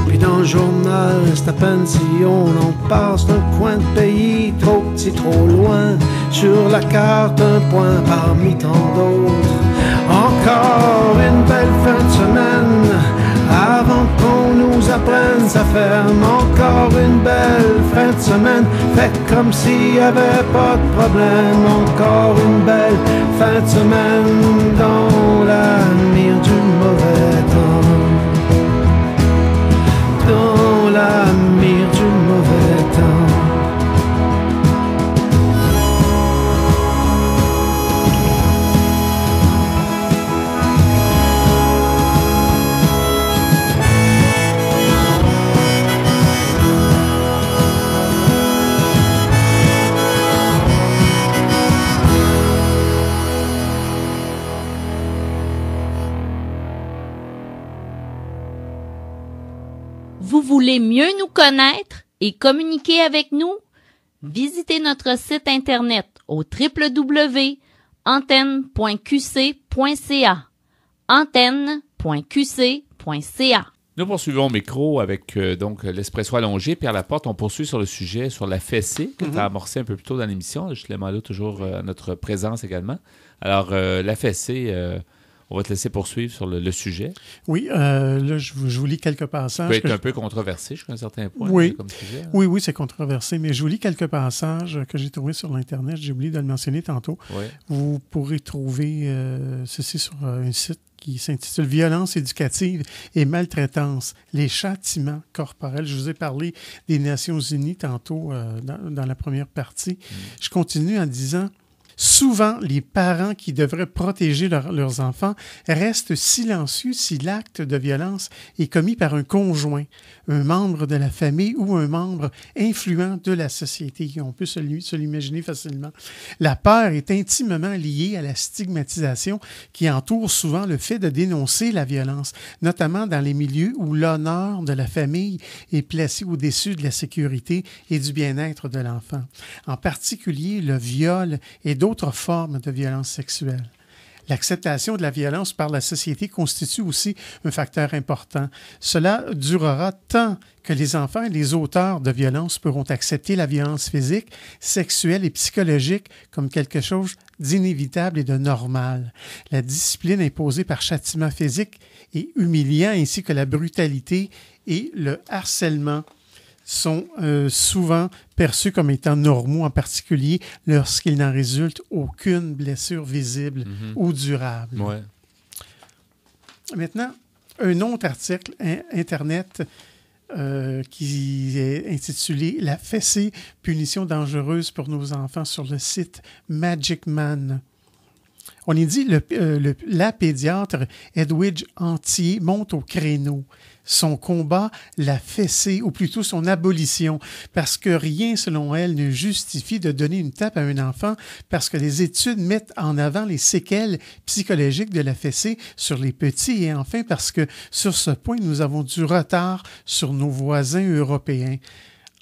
Speaker 10: Puis dans le journal, c'est à peine si on en passe d'un coin de pays trop petit, trop loin. Sur la carte, un point parmi tant d'autres. Encore une belle fin de semaine, avant qu'on nous apprenne, ça ferme. Encore une belle fin de semaine, fait comme s'il y avait pas de problème. Encore une belle fin de semaine, dans l'avenir du mauvais temps. Dans l'avenir du mauvais temps.
Speaker 11: Vous voulez mieux nous connaître et communiquer avec nous? Visitez notre site internet au www.antenne.qc.ca. antenne.qc.ca.
Speaker 1: Nous poursuivons au micro avec donc l'Espresso allongé. Pierre Laporte, on poursuit sur le sujet sur la fessée que tu as amorcé un peu plus tôt dans l'émission. Je te demande toujours notre présence également. Alors, la fessée... on va te laisser poursuivre sur le sujet.
Speaker 7: Oui, là, je vous lis quelques passages.
Speaker 1: Ça peut être un peu controversé jusqu'à un certain point.
Speaker 7: Oui,
Speaker 1: comme sujet, hein?
Speaker 7: oui, c'est controversé, mais je vous lis quelques passages que j'ai trouvés sur l'Internet. J'ai oublié de le mentionner tantôt.
Speaker 1: Oui.
Speaker 7: Vous pourrez trouver ceci sur un site qui s'intitule « Violence éducative et maltraitance, les châtiments corporels ». Je vous ai parlé des Nations unies tantôt dans la première partie. Je continue en disant... Souvent, les parents qui devraient protéger leurs enfants restent silencieux si l'acte de violence est commis par un conjoint, un membre de la famille ou un membre influent de la société. On peut se l'imaginer facilement. La peur est intimement liée à la stigmatisation qui entoure souvent le fait de dénoncer la violence, notamment dans les milieux où l'honneur de la famille est placé au-dessus de la sécurité et du bien-être de l'enfant. En particulier, le viol et d'autres formes de violence sexuelle. L'acceptation de la violence par la société constitue aussi un facteur important. Cela durera tant que les enfants et les auteurs de violence pourront accepter la violence physique, sexuelle et psychologique comme quelque chose d'inévitable et de normal. La discipline imposée par châtiment physique et humiliant ainsi que la brutalité et le harcèlement sont souvent perçus comme étant normaux, en particulier lorsqu'il n'en résulte aucune blessure visible ou durable.
Speaker 1: Ouais.
Speaker 7: Maintenant, un autre article Internet qui est intitulé « La fessée, punition dangereuse pour nos enfants » sur le site Magic Man. On y dit la pédiatre Edwidge Antier monte au créneau. Son combat, la fessée, ou plutôt son abolition, parce que rien, selon elle, ne justifie de donner une tape à un enfant, parce que les études mettent en avant les séquelles psychologiques de la fessée sur les petits, et enfin parce que sur ce point, nous avons du retard sur nos voisins européens.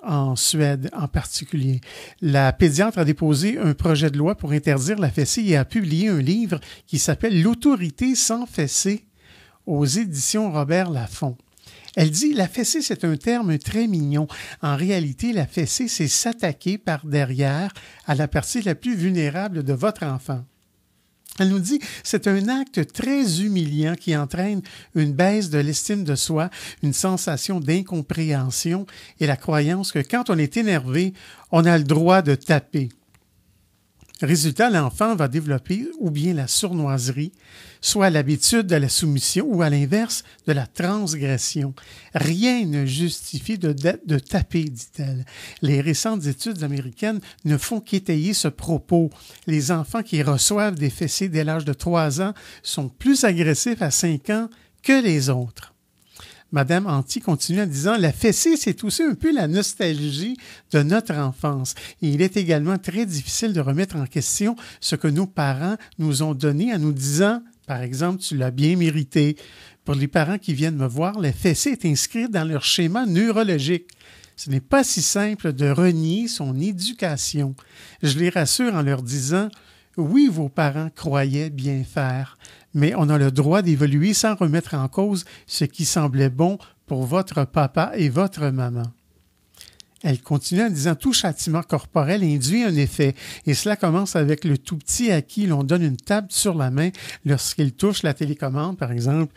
Speaker 7: En Suède en particulier. La pédiatre a déposé un projet de loi pour interdire la fessée et a publié un livre qui s'appelle « L'autorité sans fessée » aux éditions Robert Laffont. Elle dit « La fessée, c'est un terme très mignon. En réalité, la fessée, c'est s'attaquer par derrière à la partie la plus vulnérable de votre enfant. » Elle nous dit, c'est un acte très humiliant qui entraîne une baisse de l'estime de soi, une sensation d'incompréhension et la croyance que quand on est énervé, on a le droit de taper. Résultat, l'enfant va développer ou bien la sournoiserie, soit l'habitude de la soumission ou à l'inverse de la transgression. Rien ne justifie de taper, dit-elle. Les récentes études américaines ne font qu'étayer ce propos. Les enfants qui reçoivent des fessées dès l'âge de 3 ans sont plus agressifs à 5 ans que les autres. Madame Anti continue en disant « La fessée, c'est aussi un peu la nostalgie de notre enfance. Et il est également très difficile de remettre en question ce que nos parents nous ont donné en nous disant, par exemple, tu l'as bien mérité. Pour les parents qui viennent me voir, la fessée est inscrite dans leur schéma neurologique. Ce n'est pas si simple de renier son éducation. Je les rassure en leur disant « Oui, vos parents croyaient bien faire. » Mais on a le droit d'évoluer sans remettre en cause ce qui semblait bon pour votre papa et votre maman. Elle continue en disant « Tout châtiment corporel induit un effet, et cela commence avec le tout petit à qui l'on donne une tape sur la main lorsqu'il touche la télécommande, par exemple,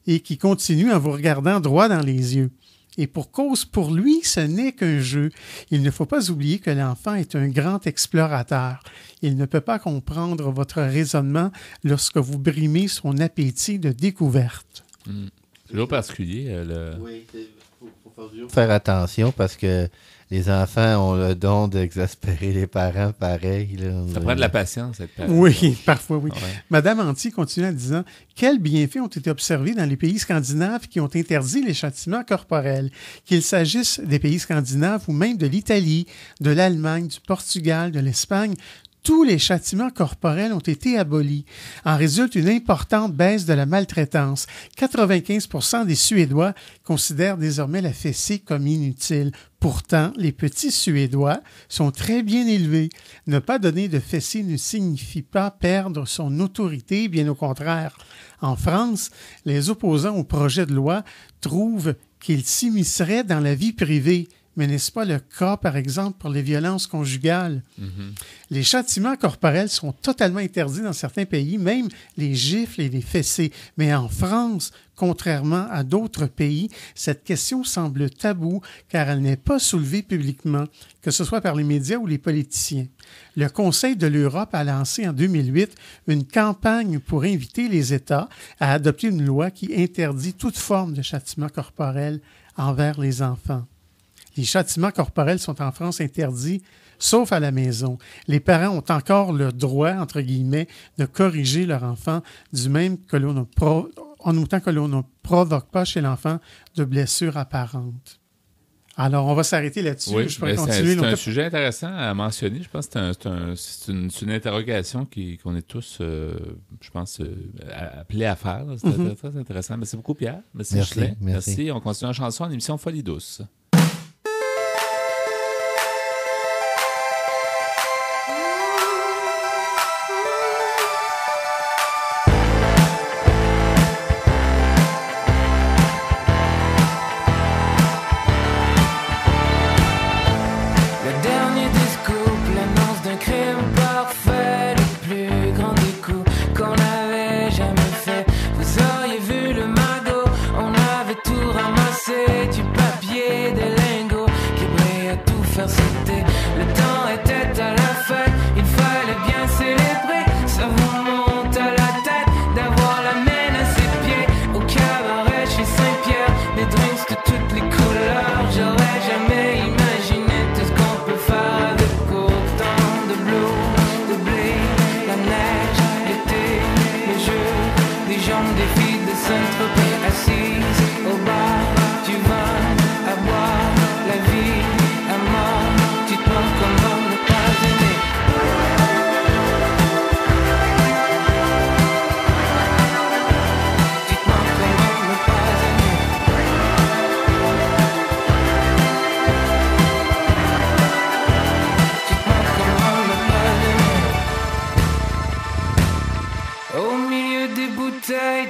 Speaker 7: et qui continue en vous regardant droit dans les yeux. Et pour cause, pour lui, ce n'est qu'un jeu. Il ne faut pas oublier que l'enfant est un grand explorateur. Il ne peut pas comprendre votre raisonnement lorsque vous brimez son appétit de découverte. »
Speaker 1: C'est toujours particulier.
Speaker 8: Oui, il faut faire attention parce que les enfants ont le don d'exaspérer les parents pareil. Là.
Speaker 1: Ça prend de la patience, être parent.
Speaker 7: Oui, parfois, oui.
Speaker 1: Ouais.
Speaker 7: Madame Anti continue en disant « Quels bienfaits ont été observés dans les pays scandinaves qui ont interdit les châtiments corporels, qu'il s'agisse des pays scandinaves ou même de l'Italie, de l'Allemagne, du Portugal, de l'Espagne. Tous les châtiments corporels ont été abolis. En résulte une importante baisse de la maltraitance. 95% des Suédois considèrent désormais la fessée comme inutile. Pourtant, les petits Suédois sont très bien élevés. Ne pas donner de fessée ne signifie pas perdre son autorité, bien au contraire. En France, les opposants au projet de loi trouvent qu'il s'immiscerait dans la vie privée. Mais n'est-ce pas le cas, par exemple, pour les violences conjugales? Les châtiments corporels sont totalement interdits dans certains pays, même les gifles et les fessées. Mais en France, contrairement à d'autres pays, cette question semble taboue car elle n'est pas soulevée publiquement, que ce soit par les médias ou les politiciens. Le Conseil de l'Europe a lancé en 2008 une campagne pour inviter les États à adopter une loi qui interdit toute forme de châtiment corporel envers les enfants. Les châtiments corporels sont en France interdits, sauf à la maison. Les parents ont encore le droit, entre guillemets, de corriger leur enfant, du même que en autant que l'on ne provoque pas chez l'enfant de blessures apparentes. Alors, on va s'arrêter là-dessus.
Speaker 1: Oui,
Speaker 7: je pourrais continuer.
Speaker 1: C'est un sujet intéressant à mentionner. Je pense que c'est une interrogation qu'on est tous, je pense, appelés à faire. C'est très intéressant. Merci beaucoup, Pierre. Merci, Ghislain. Merci. On continue en chanson en émission Folie douce.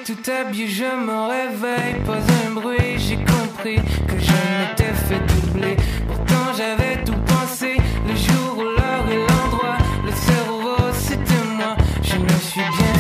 Speaker 2: Tout habillé, je me réveille, pas un bruit, j'ai compris que je m'étais fait doubler. Pourtant j'avais tout pensé, le jour, l'heure et l'endroit, le cerveau c'était moi, je me suis bien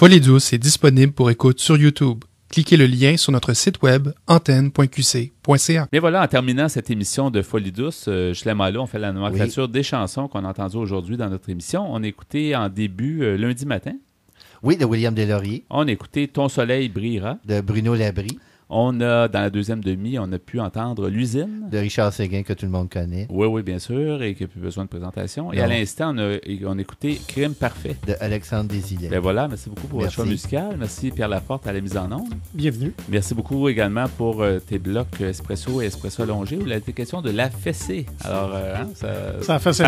Speaker 10: Folie douce est disponible pour écoute sur YouTube. Cliquez le lien sur notre site web antenne.qc.ca.
Speaker 1: Mais voilà, en terminant cette émission de Folie douce, Shlomo Malo, on fait la nomenclature des chansons qu'on a entendues aujourd'hui dans notre émission. On a écouté en début lundi matin.
Speaker 8: Oui, de William Deslauriers.
Speaker 1: On a écouté Ton soleil brillera.
Speaker 8: De Bruno Labrie.
Speaker 1: On a, dans la deuxième demi, on a pu entendre L'usine.
Speaker 8: De Richard Séguin, que tout le monde connaît.
Speaker 1: Oui, bien sûr, et qui n'a plus besoin de présentation. Et à l'instant, on a écouté Crime parfait.
Speaker 8: De Alexandre Desilets.
Speaker 1: Ben voilà, merci beaucoup pour votre choix musical. Merci Pierre Laforte à la mise en onde.
Speaker 7: Bienvenue.
Speaker 1: Merci beaucoup également pour tes blocs espresso et espresso allongé, où il a été question de la fessée. Alors,
Speaker 7: ça fesse.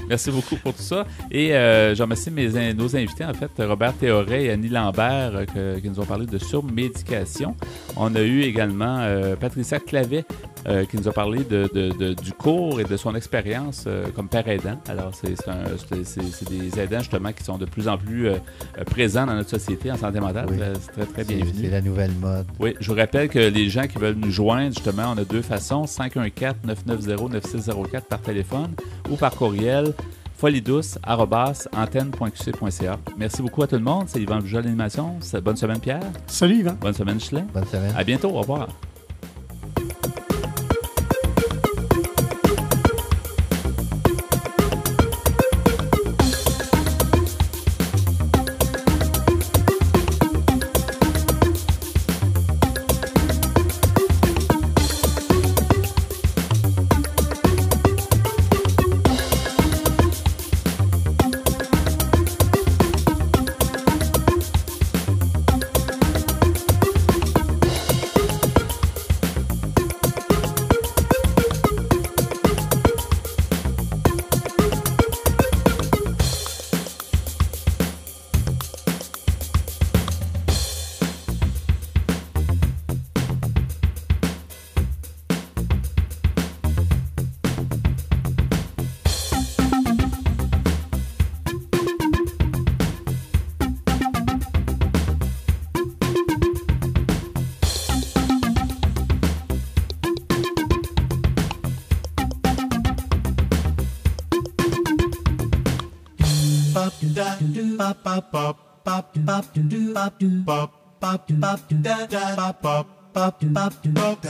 Speaker 1: Merci beaucoup pour tout ça. Et je remercie nos invités, en fait, Robert Théoret et Annie Lambert, qui nous ont parlé de surmédication. On a eu également Patricia Clavet qui nous a parlé du cours et de son expérience comme père aidant. Alors, c'est des aidants justement qui sont de plus en plus présents dans notre société en santé mentale.
Speaker 8: Oui.
Speaker 1: C'est très, très bienvenu.
Speaker 8: C'est la nouvelle mode.
Speaker 1: Oui, je vous rappelle que les gens qui veulent nous joindre, justement, on a deux façons, 514-990-9604 par téléphone ou par courriel folidouce@antenne.qc.ca. Merci beaucoup à tout le monde. C'est Yvan Bugeaud à l'animation. Bonne semaine, Pierre.
Speaker 7: Salut, Yvan.
Speaker 1: Bonne semaine, Chelin.
Speaker 8: Bonne semaine.
Speaker 1: À bientôt. Au revoir.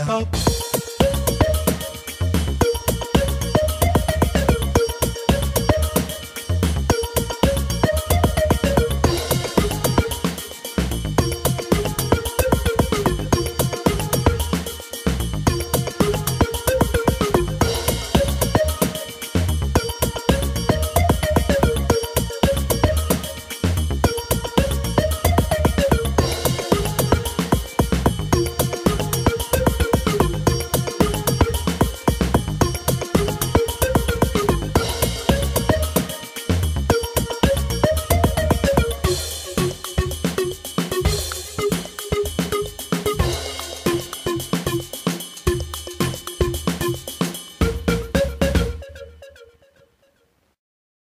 Speaker 2: Pop